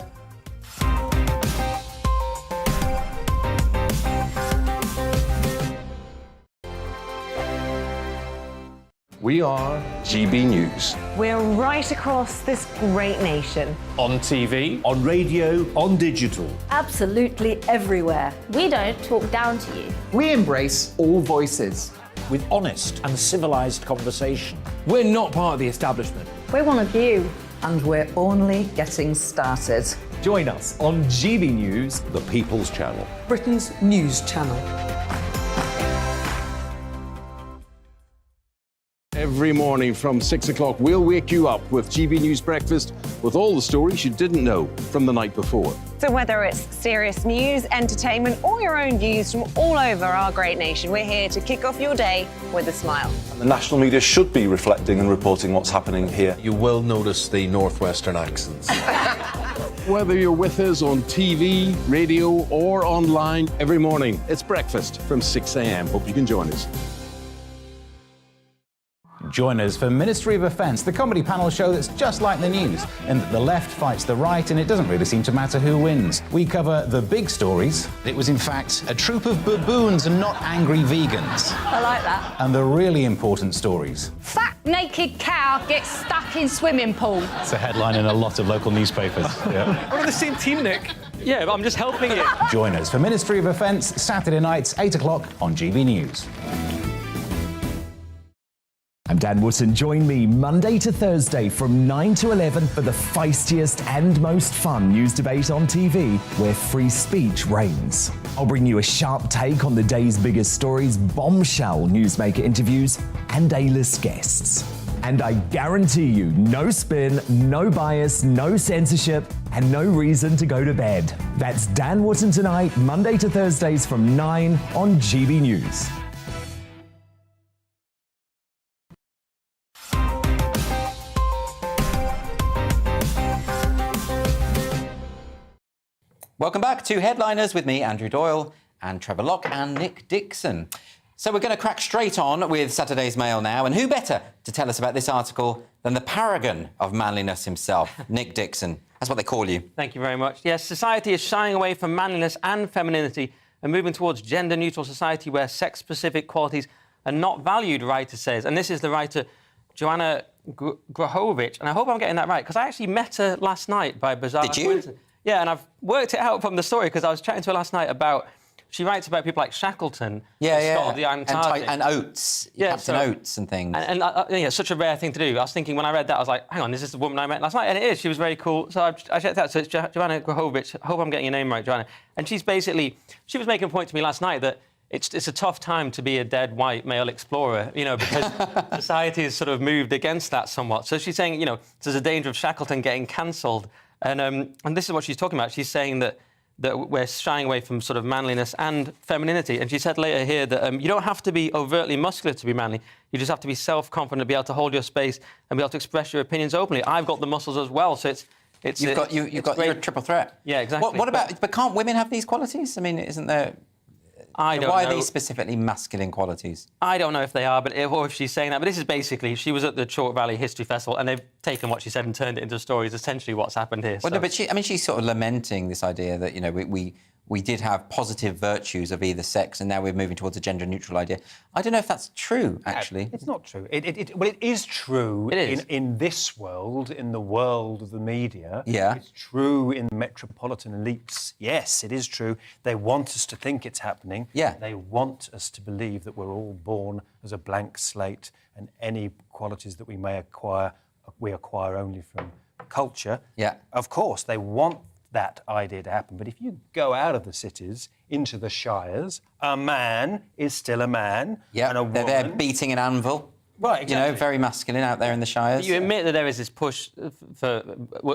We are GB News. We're right across this great nation. On TV, On radio, on digital. Absolutely everywhere. We don't talk down to you. We embrace all voices. With honest and civilised conversation. we're not part of the establishment. We're one of you. And we're only getting started. Join us on GB News, The People's Channel. Britain's news channel. Every morning from 6 o'clock, we'll wake you up with GB News Breakfast with all the stories you didn't know from the night before. So whether it's serious news, entertainment, or your own views from all over our great nation, we're here to kick off your day with a smile. And the national media should be reflecting and reporting what's happening here. You will notice the northwestern accents. Whether you're with us on TV, radio, or online, every morning, it's breakfast from 6 a.m. Hope you can join us. Join us for Ministry of Offence, the comedy panel show that's just like the news, in that the left fights the right and it doesn't really seem to matter who wins. We cover the big stories. It was, in fact, a troop of baboons and not angry vegans. I like that. And the really important stories. Fat naked cow gets stuck in swimming pool. It's a headline in a lot of local newspapers. Yeah. We're on the same team, Nick. Yeah, but I'm just helping you. Join us for Ministry of Offence, Saturday nights, 8 o'clock on GB News. I'm Dan Wootton. Join me Monday to Thursday from 9 to 11 for the feistiest and most fun news debate on TV, where free speech reigns. I'll bring you a sharp take on the day's biggest stories, bombshell newsmaker interviews, and A-list guests. And I guarantee you, no spin, no bias, no censorship, and no reason to go to bed. That's Dan Wootton Tonight, Monday to Thursdays from 9 on GB News. Welcome back to Headliners with me, Andrew Doyle, and Trevor Locke and Nick Dixon. So we're going to crack straight on with Saturday's Mail now, and who better to tell us about this article than the paragon of manliness himself, Nick Dixon. That's what they call you. Thank you very much. Yes, society is shying away from manliness and femininity and moving towards gender-neutral society where sex-specific qualities are not valued, writer says. And this is the writer Joanna Grahovic, and I hope I'm getting that right, because I actually met her last night by bizarre coincidence. Yeah, and I've worked it out from the story, because I was chatting to her last night about... She writes about people like Shackleton, Scott of the Antarctic. And Oates, Captain Oates and things. And yeah, such a rare thing to do. I was thinking, when I read that, I was like, hang on, is this the woman I met last night? And it is. She was very cool. So I checked out. So it's Joanna Grahovic. I hope I'm getting your name right, Joanna. And she's basically... She was making a point to me last night that it's a tough time to be a dead white male explorer, you know, because society has sort of moved against that somewhat. So she's saying, you know, there's a danger of Shackleton getting cancelled. And this is what she's talking about. She's saying that we're shying away from sort of manliness and femininity. And she said later here that you don't have to be overtly muscular to be manly. You just have to be self-confident, be able to hold your space and be able to express your opinions openly. I've got the muscles as well, so you're a triple threat. Yeah, exactly. What about? But can't women have these qualities? I mean, isn't there? I don't know. Why are these specifically masculine qualities? I don't know if they are, or if she's saying that. But this is basically, she was at the Chalk Valley History Festival, and they've taken what she said and turned it into stories. Essentially, what's happened here. Well, no, but she's sort of lamenting this idea that, you know, we did have positive virtues of either sex, and now we're moving towards a gender-neutral idea. I don't know if that's true, actually. It's not true. Well, it is true in this world, in the world of the media. Yeah. It's true in metropolitan elites. Yes, it is true. They want us to think it's happening. Yeah. They want us to believe that we're all born as a blank slate, and any qualities that we may acquire, we acquire only from culture. Yeah. Of course, they want that idea to happen. But if you go out of the cities into the shires, a man is still a man. Yeah, and a woman... They're there beating an anvil. Right, exactly. You know, very masculine out there in the shires. But you admit that there is this push for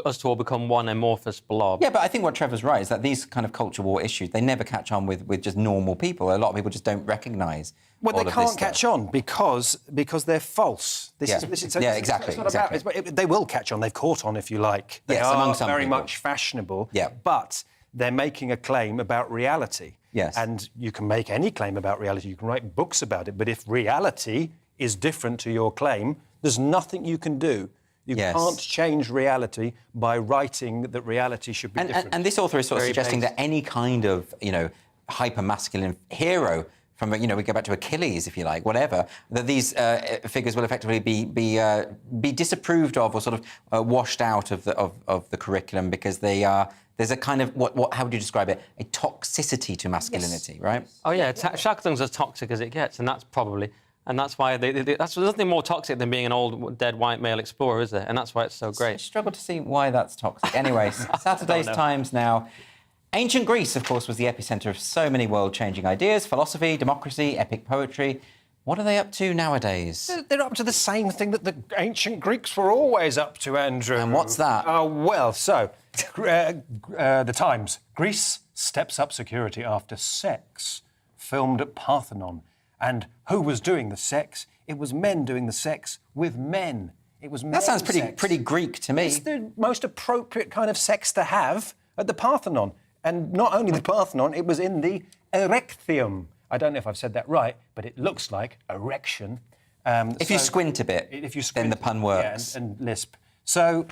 us to all become one amorphous blob. Yeah, but I think what Trevor's right is that these kind of culture war issues, they never catch on with just normal people. A lot of people just don't recognise. Well, they can't catch on because they're false. Exactly. They will catch on. They've caught on, if you like. They are among some very people. much fashionable. Yeah. But they're making a claim about reality. Yes. And you can make any claim about reality. You can write books about it. But if reality is different to your claim, there's nothing you can do. You can't change reality by writing that reality should be different. And this author is sort of suggesting that any kind of, you know, hyper-masculine hero from, you know, we go back to Achilles, if you like, whatever, that these figures will effectively be disapproved of or sort of washed out of the curriculum because they are... There's a kind of, how would you describe it? A toxicity to masculinity, right? Oh, yeah, Shackleton's as toxic as it gets, and that's probably... And that's why there's nothing more toxic than being an old, dead white male explorer, is there? And that's why it's so great. I struggle to see why that's toxic. Anyway, Saturday's Times now. Ancient Greece, of course, was the epicentre of so many world-changing ideas, philosophy, democracy, epic poetry. What are they up to nowadays? They're up to the same thing that the ancient Greeks were always up to, Andrew. And what's that? The Times. Greece steps up security after sex filmed at Parthenon. And who was doing the sex? It was men doing the sex with men. It was men. That sounds pretty Greek to me. It's the most appropriate kind of sex to have at the Parthenon. And not only the Parthenon, it was in the Erectium. I don't know if I've said that right, but it looks like erection. If you squint a bit, then the pun works. Yeah, and lisp. So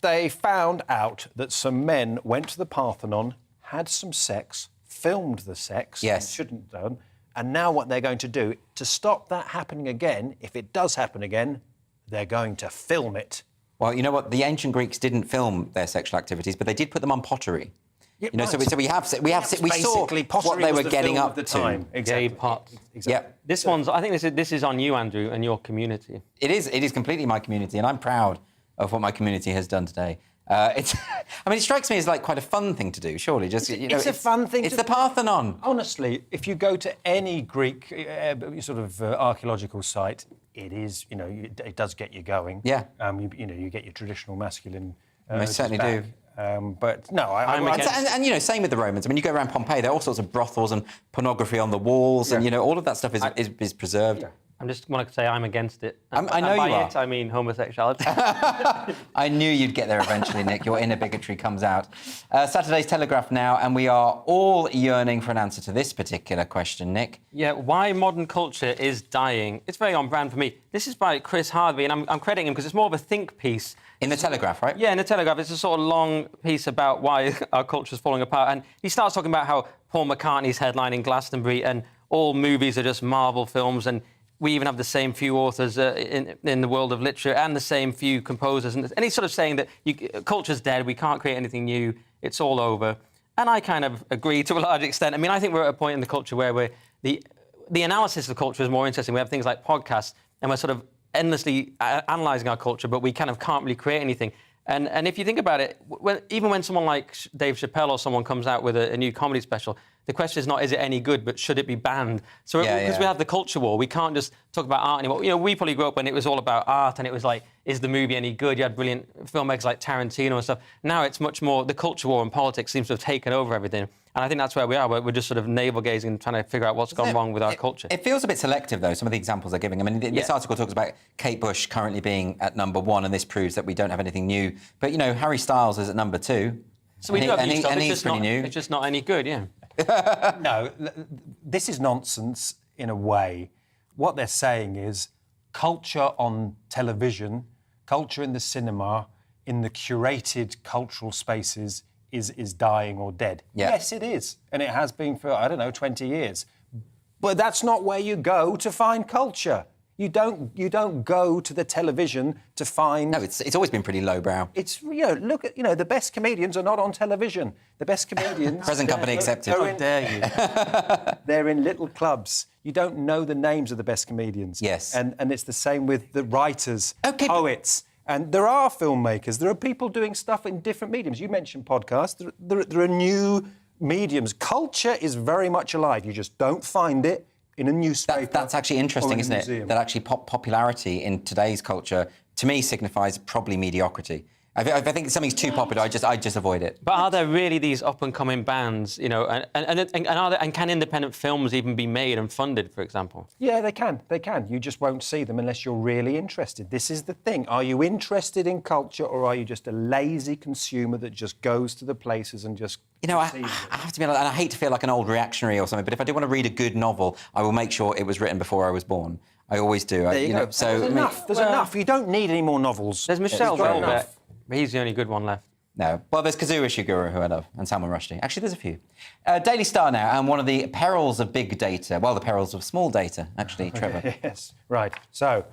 they found out that some men went to the Parthenon, had some sex, filmed the sex. Yes. Shouldn't have done. And now what they're going to do, to stop that happening again, if it does happen again, they're going to film it. Well, you know what? The ancient Greeks didn't film their sexual activities, but they did put them on pottery. Yeah, you know, so we saw what they were getting up to. Exactly. Gay pot. Exactly. Yeah. This one's. I think this is on you, Andrew, and your community. It is completely my community, and I'm proud of what my community has done today. I mean, it strikes me as like quite a fun thing to do. Surely, just it's a fun thing. It's the Parthenon. Honestly, if you go to any Greek sort of archaeological site, it is. You know, it does get you going. Yeah. You get your traditional masculine. They certainly do. But no, and you know, same with the Romans. I mean, you go around Pompeii, there are all sorts of brothels and pornography on the walls, and you know, all of that stuff is preserved. Yeah. I just want to say I'm against it. I know and by you are. it, I mean homosexuality. I knew you'd get there eventually, Nick. Your inner bigotry comes out. Saturday's Telegraph now, and we are all yearning for an answer to this particular question, Nick. Yeah, why modern culture is dying. It's very on brand for me. This is by Chris Harvey, and I'm crediting him because it's more of a think piece. In the Telegraph, right? Yeah, in the Telegraph. It's a sort of long piece about why our culture's falling apart. And he starts talking about how Paul McCartney's headlining Glastonbury and all movies are just Marvel films, and we even have the same few authors in the world of literature and the same few composers. And he's sort of saying that culture's dead, we can't create anything new, it's all over. And I kind of agree to a large extent. I mean, I think we're at a point in the culture where the analysis of culture is more interesting. We have things like podcasts, and we're sort of endlessly analysing our culture, but we kind of can't really create anything. And if you think about it, even when someone like Dave Chappelle or someone comes out with a new comedy special, the question is not, is it any good, but should it be banned? So because we have the culture war, we can't just talk about art anymore. You know, we probably grew up when it was all about art, and it was like, is the movie any good? You had brilliant filmmakers like Tarantino and stuff. Now it's much more, the culture war and politics seems to have taken over everything. And I think that's where we are. We're just sort of navel-gazing and trying to figure out what's gone wrong with our culture. It feels a bit selective, though, some of the examples they're giving. I mean, this article talks about Kate Bush currently being at #1, and this proves that we don't have anything new. But, you know, Harry Styles is at #2. So we do have new stuff. He's pretty new. It's just not any good, yeah. No, this is nonsense in a way. What they're saying is culture on television, culture in the cinema, in the curated cultural spaces is dying or dead. Yeah. Yes, it is. And it has been for, 20 years. But that's not where you go to find culture. You don't go to the television to find... No, it's always been pretty lowbrow. It's, look at, the best comedians are not on television. The best comedians... Present company accepted. How dare you? They're in little clubs. You don't know the names of the best comedians. Yes. And it's the same with the writers, poets. And there are filmmakers. There are people doing stuff in different mediums. You mentioned podcasts. There are new mediums. Culture is very much alive. You just don't find it in a newspaper. That's actually interesting, isn't it? That actually popularity in today's culture, to me, signifies probably mediocrity. If I think something's too popular, I just avoid it. But are there really these up-and-coming bands, and can independent films even be made and funded, for example? Yeah, they can. They can. You just won't see them unless you're really interested. This is the thing. Are you interested in culture, or are you just a lazy consumer that just goes to the places and just... I have to be honest, and I hate to feel like an old reactionary or something, but if I do want to read a good novel, I will make sure it was written before I was born. I always do. There you go. So there's enough. There's enough. You don't need any more novels. There's Michelle Velvet. He's the only good one left. No. Well, there's Kazuo Ishiguro, who I love, and Salman Rushdie. Actually, there's a few. Daily Star now, and one of the perils of big data. Well, the perils of small data, actually, Trevor. Yes, right. So,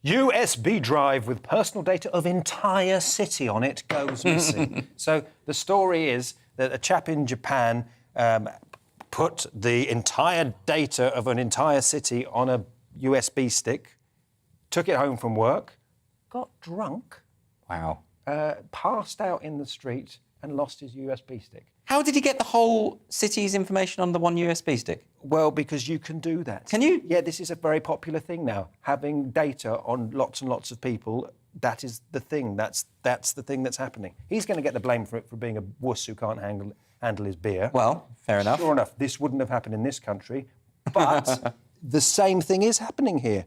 USB drive with personal data of entire city on it goes missing. So the story is that a chap in Japan put the entire data of an entire city on a USB stick, took it home from work, got drunk... Wow. Passed out in the street and lost his USB stick. How did he get the whole city's information on the one USB stick? Well, because you can do that. Can you? Yeah, this is a very popular thing now. Having data on lots and lots of people, that is the thing. That's the thing that's happening. He's going to get the blame for it, for being a wuss who can't handle his beer. Well, fair enough. Sure enough, this wouldn't have happened in this country. But the same thing is happening here.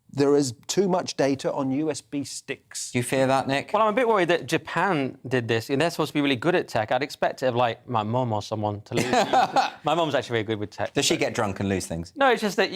There is too much data on USB sticks. Do you fear that, Nick? Well, I'm a bit worried that Japan did this, and they're supposed to be really good at tech. I'd expect it of, like, my mum or someone to lose. My mum's actually very good with tech. Does she get drunk and lose things? No, it's just that,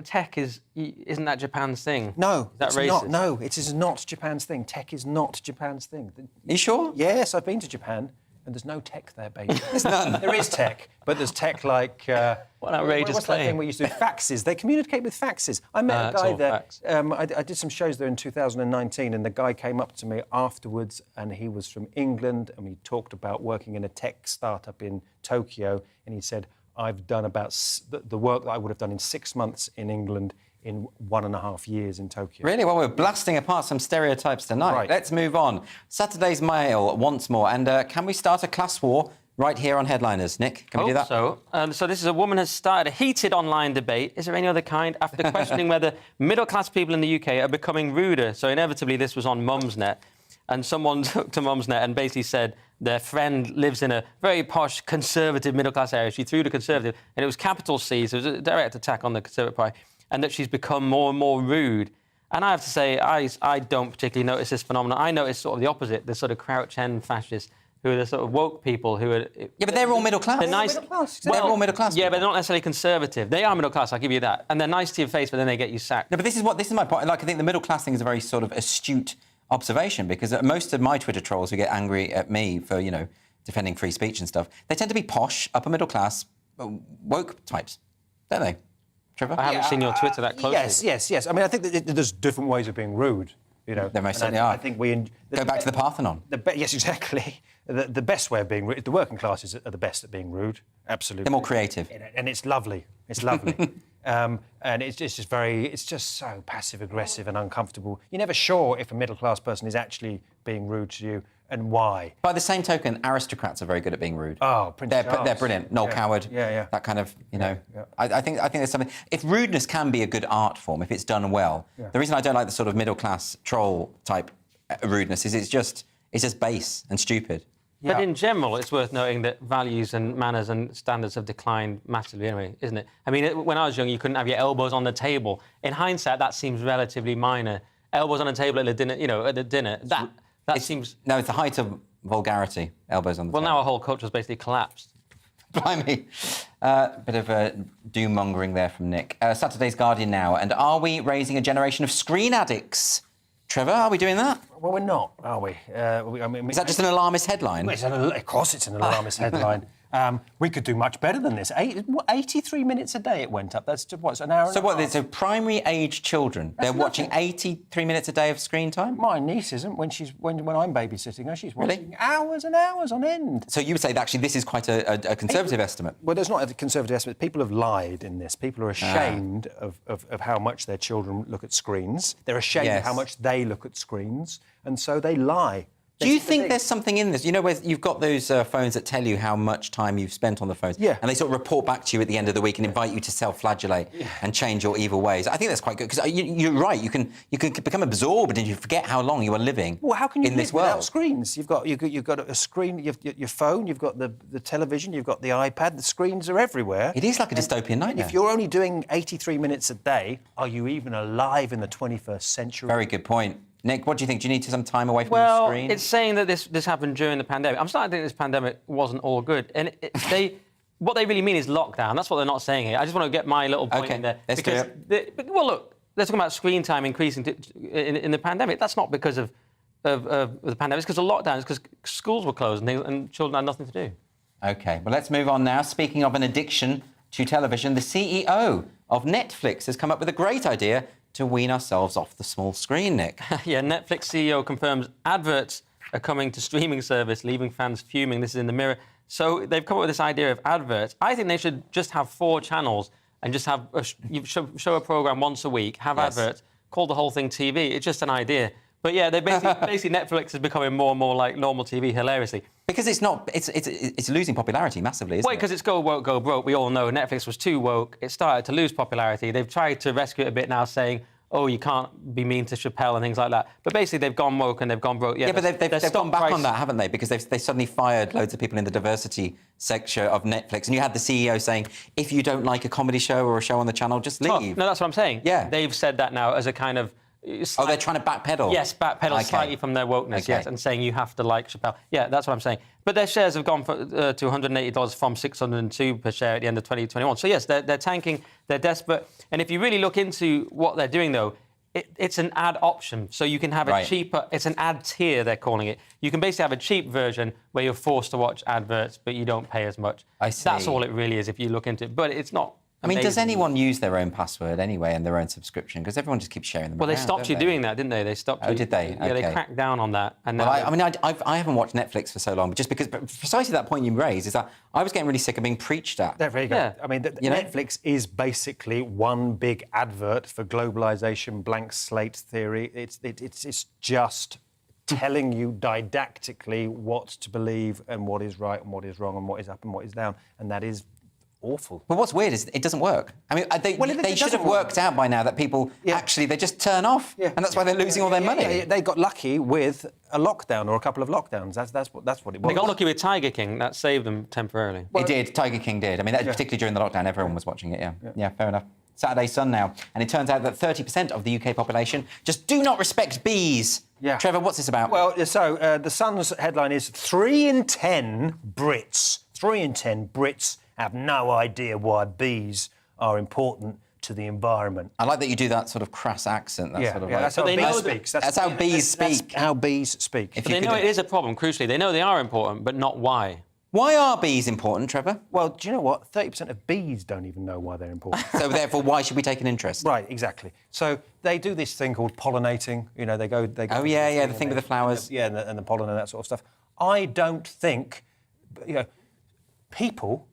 tech isn't that Japan's thing? No, is that it's racist? not. No, it is not Japan's thing. Tech is not Japan's thing. Are you sure? Yes, I've been to Japan. And there's no tech there, baby. There's none. There is tech, but there's tech like... what an outrageous what's claim. That thing we used to do? Faxes. They communicate with faxes. I met a guy there. I did some shows there in 2019, and the guy came up to me afterwards, and he was from England, and we talked about working in a tech startup in Tokyo, and he said, I've done about the work that I would have done in 6 months in England in 1.5 years in Tokyo. Really? Well, we're blasting apart some stereotypes tonight. Right. Let's move on. Saturday's Mail once more. And can we start a class war right here on Headliners? Nick, can we do that? So this is a woman has started a heated online debate. Is there any other kind? After questioning whether middle-class people in the UK are becoming ruder. So inevitably this was on Mumsnet. And someone took to Mumsnet and basically said their friend lives in a very posh, conservative middle-class area. She threw the Conservative, and it was capital C, so it was a direct attack on the Conservative Party. and that she's become more and more rude. And I have to say, I don't particularly notice this phenomenon. I notice sort of the opposite, the sort of Crouch End fascists, who are the sort of woke people who are... Yeah, but they're all middle class. They're nice. Middle class, exactly. They're all middle class. Yeah, but they're not necessarily conservative. They are middle class, I'll give you that. And they're nice to your face, but then they get you sacked. No, but this is my point. Like, I think the middle class thing is a very sort of astute observation, because most of my Twitter trolls who get angry at me for, you know, defending free speech and stuff, they tend to be posh, upper middle class, woke types, don't they? Trevor? I haven't seen your Twitter that closely. Yes. I mean, I think that there's different ways of being rude. You know, there most certainly are. I think we go back to the Parthenon. Yes, exactly. The best way of being rude. The working classes are the best at being rude. Absolutely. They're more creative, and it's lovely. It's lovely, and it's just so passive aggressive and uncomfortable. You're never sure if a middle class person is actually being rude to you and why. By the same token, aristocrats are very good at being rude. Oh, Prince Charles. They're brilliant. Noel Coward. Yeah. That kind of, you know. Yeah. I think there's something. If rudeness can be a good art form, if it's done well, the reason I don't like the sort of middle class troll type rudeness is it's just base and stupid. But in general, it's worth noting that values and manners and standards have declined massively anyway, isn't it? I mean, when I was young, you couldn't have your elbows on the table. In hindsight, that seems relatively minor. Elbows on the table at the dinner, you know, that seems... No, it's the height of vulgarity, elbows on the table. Well, now our whole culture's basically collapsed. Blimey. Bit of doom-mongering there from Nick. Saturday's Guardian now. And are we raising a generation of screen addicts? Trevor, are we doing that? Well, we're not, are we? Is that just an alarmist headline? Of course it's an alarmist headline. We could do much better than this. 83 minutes a day it went up. That's, what's, an hour and a half? So what, primary-age children, they're watching 83 minutes a day of screen time? My niece isn't. When I'm babysitting her, she's watching hours and hours on end. So you would say that actually this is quite a conservative estimate? Well, there's not a conservative estimate. People have lied in this. People are ashamed of how much their children look at screens. They're ashamed of how much they look at screens, and so they lie. Do you think there's something in this? You know, where you've got those phones that tell you how much time you've spent on the phones, and they sort of report back to you at the end of the week and invite you to self-flagellate and change your evil ways. I think that's quite good, because you're right. You can become absorbed and you forget how long you are living. Well, how can you in live this world without screens? You've got a screen. You've your phone. You've got the television. You've got the iPad. The screens are everywhere. It is like a dystopian nightmare. If you're only doing 83 minutes a day, are you even alive in the 21st century? Very good point. Nick, what do you think? Do you need some time away from the screen? Well, it's saying that this happened during the pandemic. I'm starting to think this pandemic wasn't all good. And what they really mean is lockdown. That's what they're not saying here. I just want to get my little point in there. Let's do it. Well, look, they're talking about screen time increasing in the pandemic. That's not because of the pandemic. It's because of lockdown. It's because schools were closed and children had nothing to do. OK, well, let's move on now. Speaking of an addiction to television, the CEO of Netflix has come up with a great idea to wean ourselves off the small screen, Nick. Yeah, Netflix CEO confirms adverts are coming to streaming service, leaving fans fuming. This is in the Mirror. So they've come up with this idea of adverts. I think they should just have 4 channels and just have show a programme once a week, have adverts, call the whole thing TV. It's just an idea. But yeah, they basically Netflix is becoming more and more like normal TV, hilariously. Because it's losing popularity massively, isn't it? Well, because it's go woke, go broke. We all know Netflix was too woke. It started to lose popularity. They've tried to rescue it a bit now, saying, oh, you can't be mean to Chappelle and things like that. But basically, they've gone woke and they've gone broke. Yeah, but they've gone back on that, haven't they? Because they suddenly fired loads of people in the diversity section of Netflix. And you had the CEO saying, if you don't like a comedy show or a show on the channel, just leave. No, that's what I'm saying. Yeah. They've said that now as a kind of... Oh, they're trying to backpedal? Yes, backpedal slightly from their wokeness, yes, and saying you have to like Chappelle. Yeah, that's what I'm saying. But their shares have gone to $180 from $602 per share at the end of 2021. So, yes, they're tanking, they're desperate. And if you really look into what they're doing, though, it's an ad option. So you can have a cheaper... It's an ad tier, they're calling it. You can basically have a cheap version where you're forced to watch adverts, but you don't pay as much. I see. That's all it really is if you look into it. But it's not... I mean, does anyone use their own password anyway and their own subscription? Because everyone just keeps sharing them. Well, they stopped you doing that, didn't they? They stopped you. Oh, did they? Yeah, they cracked down on that. And well, I haven't watched Netflix for so long, but just because precisely that point you raised is that I was getting really sick of being preached at. There you go. Yeah. I mean, Netflix is basically one big advert for globalisation, blank slate theory. It's just telling you didactically what to believe and what is right and what is wrong and what is up and what is down, and that is awful. But what's weird is it doesn't work. I mean, they should have worked out by now that people actually, they just turn off, and that's why they're losing all their money. Yeah. They got lucky with a lockdown or a couple of lockdowns. That's what it was. They got lucky with Tiger King. That saved them temporarily. It did. Tiger King did. I mean, particularly during the lockdown, everyone was watching it, yeah, fair enough. Saturday Sun now, and it turns out that 30% of the UK population just do not respect bees. Yeah. Trevor, what's this about? Well, so the Sun's headline is 3 in 10 Brits have no idea why bees are important to the environment. I like that you do that sort of crass accent. That's sort of like, that's how bees speak. That's how bees speak. That's how bees speak. But they know it is a problem, crucially. They know they are important, but not why. Why are bees important, Trevor? Well, do you know what? 30% of bees don't even know why they're important. So, therefore, why should we take an interest? Right, exactly. So they do this thing called pollinating. You know, they go. Oh, yeah, the thing with the flowers. Yeah, and the pollen and that sort of stuff. I don't think, people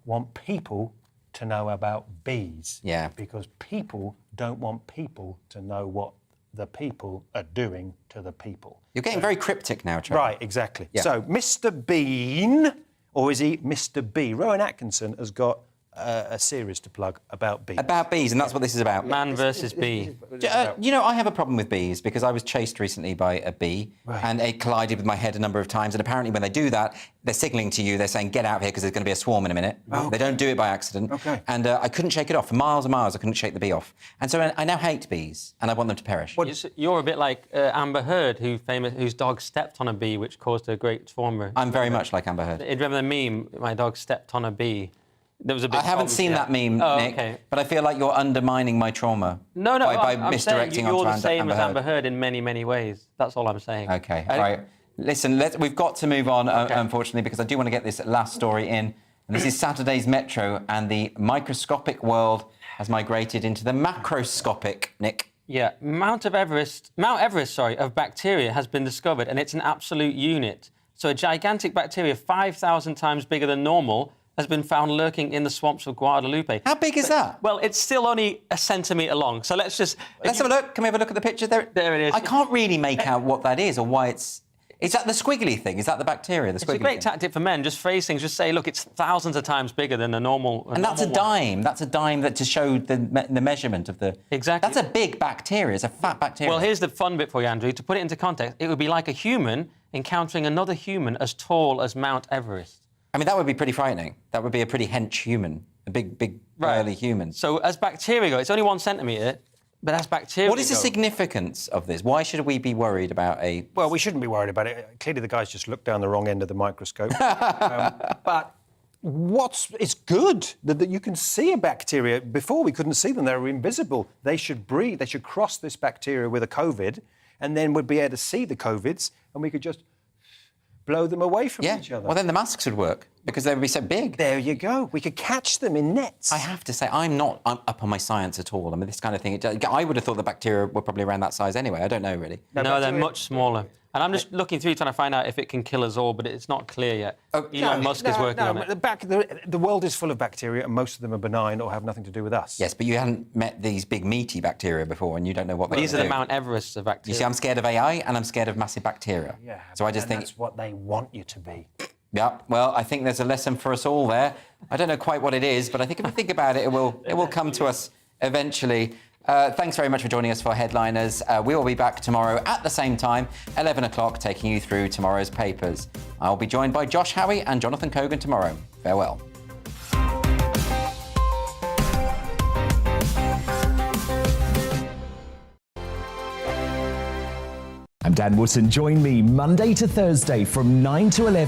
want people to know about bees. Yeah. Because people don't want people to know what the people are doing to the people. You're getting very cryptic now, Trevor. Right, exactly. Yeah. So, Mr. Bean, or is he Mr. B? Rowan Atkinson has got a series to plug about bees. About bees, and that's what this is about. Man versus bee. I have a problem with bees because I was chased recently by a bee and it collided with my head a number of times. And apparently when they do that, they're signalling to you, they're saying, get out of here because there's going to be a swarm in a minute. Oh. They don't do it by accident. Okay. And I couldn't shake it off. For miles and miles, I couldn't shake the bee off. And so I now hate bees and I want them to perish. You're a bit like Amber Heard, whose dog stepped on a bee, which caused a great trauma. I'm very much like Amber Heard. Remember the meme, my dog stepped on a bee? There was a big I haven't seen that meme, Nick, okay. but I feel like you're undermining my trauma by I'm misdirecting saying you're the onto same as Amber Heard. Heard in many, many ways. That's all I'm saying. OK, right. Listen, we've got to move on, unfortunately, because I do want to get this last story in. And this is Saturday's Metro, and the microscopic world has migrated into the macroscopic, Nick. Yeah, Mount Everest of bacteria has been discovered, and it's an absolute unit. So a gigantic bacteria 5,000 times bigger than normal has been found lurking in the swamps of Guadalupe. How big is that? Well, it's still only a centimetre long, so let's have a look. Can we have a look at the picture? There it is. I can't really make out what that is or why it's... Is that the squiggly thing? Is that the bacteria, the squiggly It's a great tactic for men. Just phrase things. Just say, look, it's thousands of times bigger than a normal... And that's a dime. That's a dime to show the measurement of the... Exactly. That's a big bacteria. It's a fat bacteria. Well, here's the fun bit for you, Andrew. To put it into context, it would be like a human encountering another human as tall as Mount Everest. I mean, that would be pretty frightening. That would be a pretty hench human, a big, burly human. So as bacteria go, it's only 1 centimetre, but as bacteria What is the significance of this? Why should we be worried about a... Well, we shouldn't be worried about it. Clearly, the guys just looked down the wrong end of the microscope. But it's good that you can see a bacteria. Before, we couldn't see them. They were invisible. They should breathe. They should cross this bacteria with a COVID, and then we'd be able to see the COVIDs, and we could just blow them away from each other. Well, then the masks would work, because they would be so big. There you go. We could catch them in nets. I have to say, I'm not up on my science at all. I mean, this kind of thing... I would have thought the bacteria were probably around that size anyway. I don't know, really. No, they're much smaller. And I'm just looking through trying to find out if it can kill us all, but it's not clear yet. Elon Musk is working on it. The world is full of bacteria, and most of them are benign or have nothing to do with us. Yes, but you hadn't met these big meaty bacteria before, and you don't know what they do. These are the Mount Everests of bacteria. You see, I'm scared of AI, and I'm scared of massive bacteria. Yeah, so I just think that's what they want you to be. Yeah, well, I think there's a lesson for us all there. I don't know quite what it is, but I think if we think about it, it will come to us eventually. Thanks very much for joining us for Headliners. We will be back tomorrow at the same time, 11 o'clock, taking you through tomorrow's papers. I'll be joined by Josh Howie and Jonathan Cogan tomorrow. Farewell. I'm Dan Wootton. Join me Monday to Thursday from 9 to 11.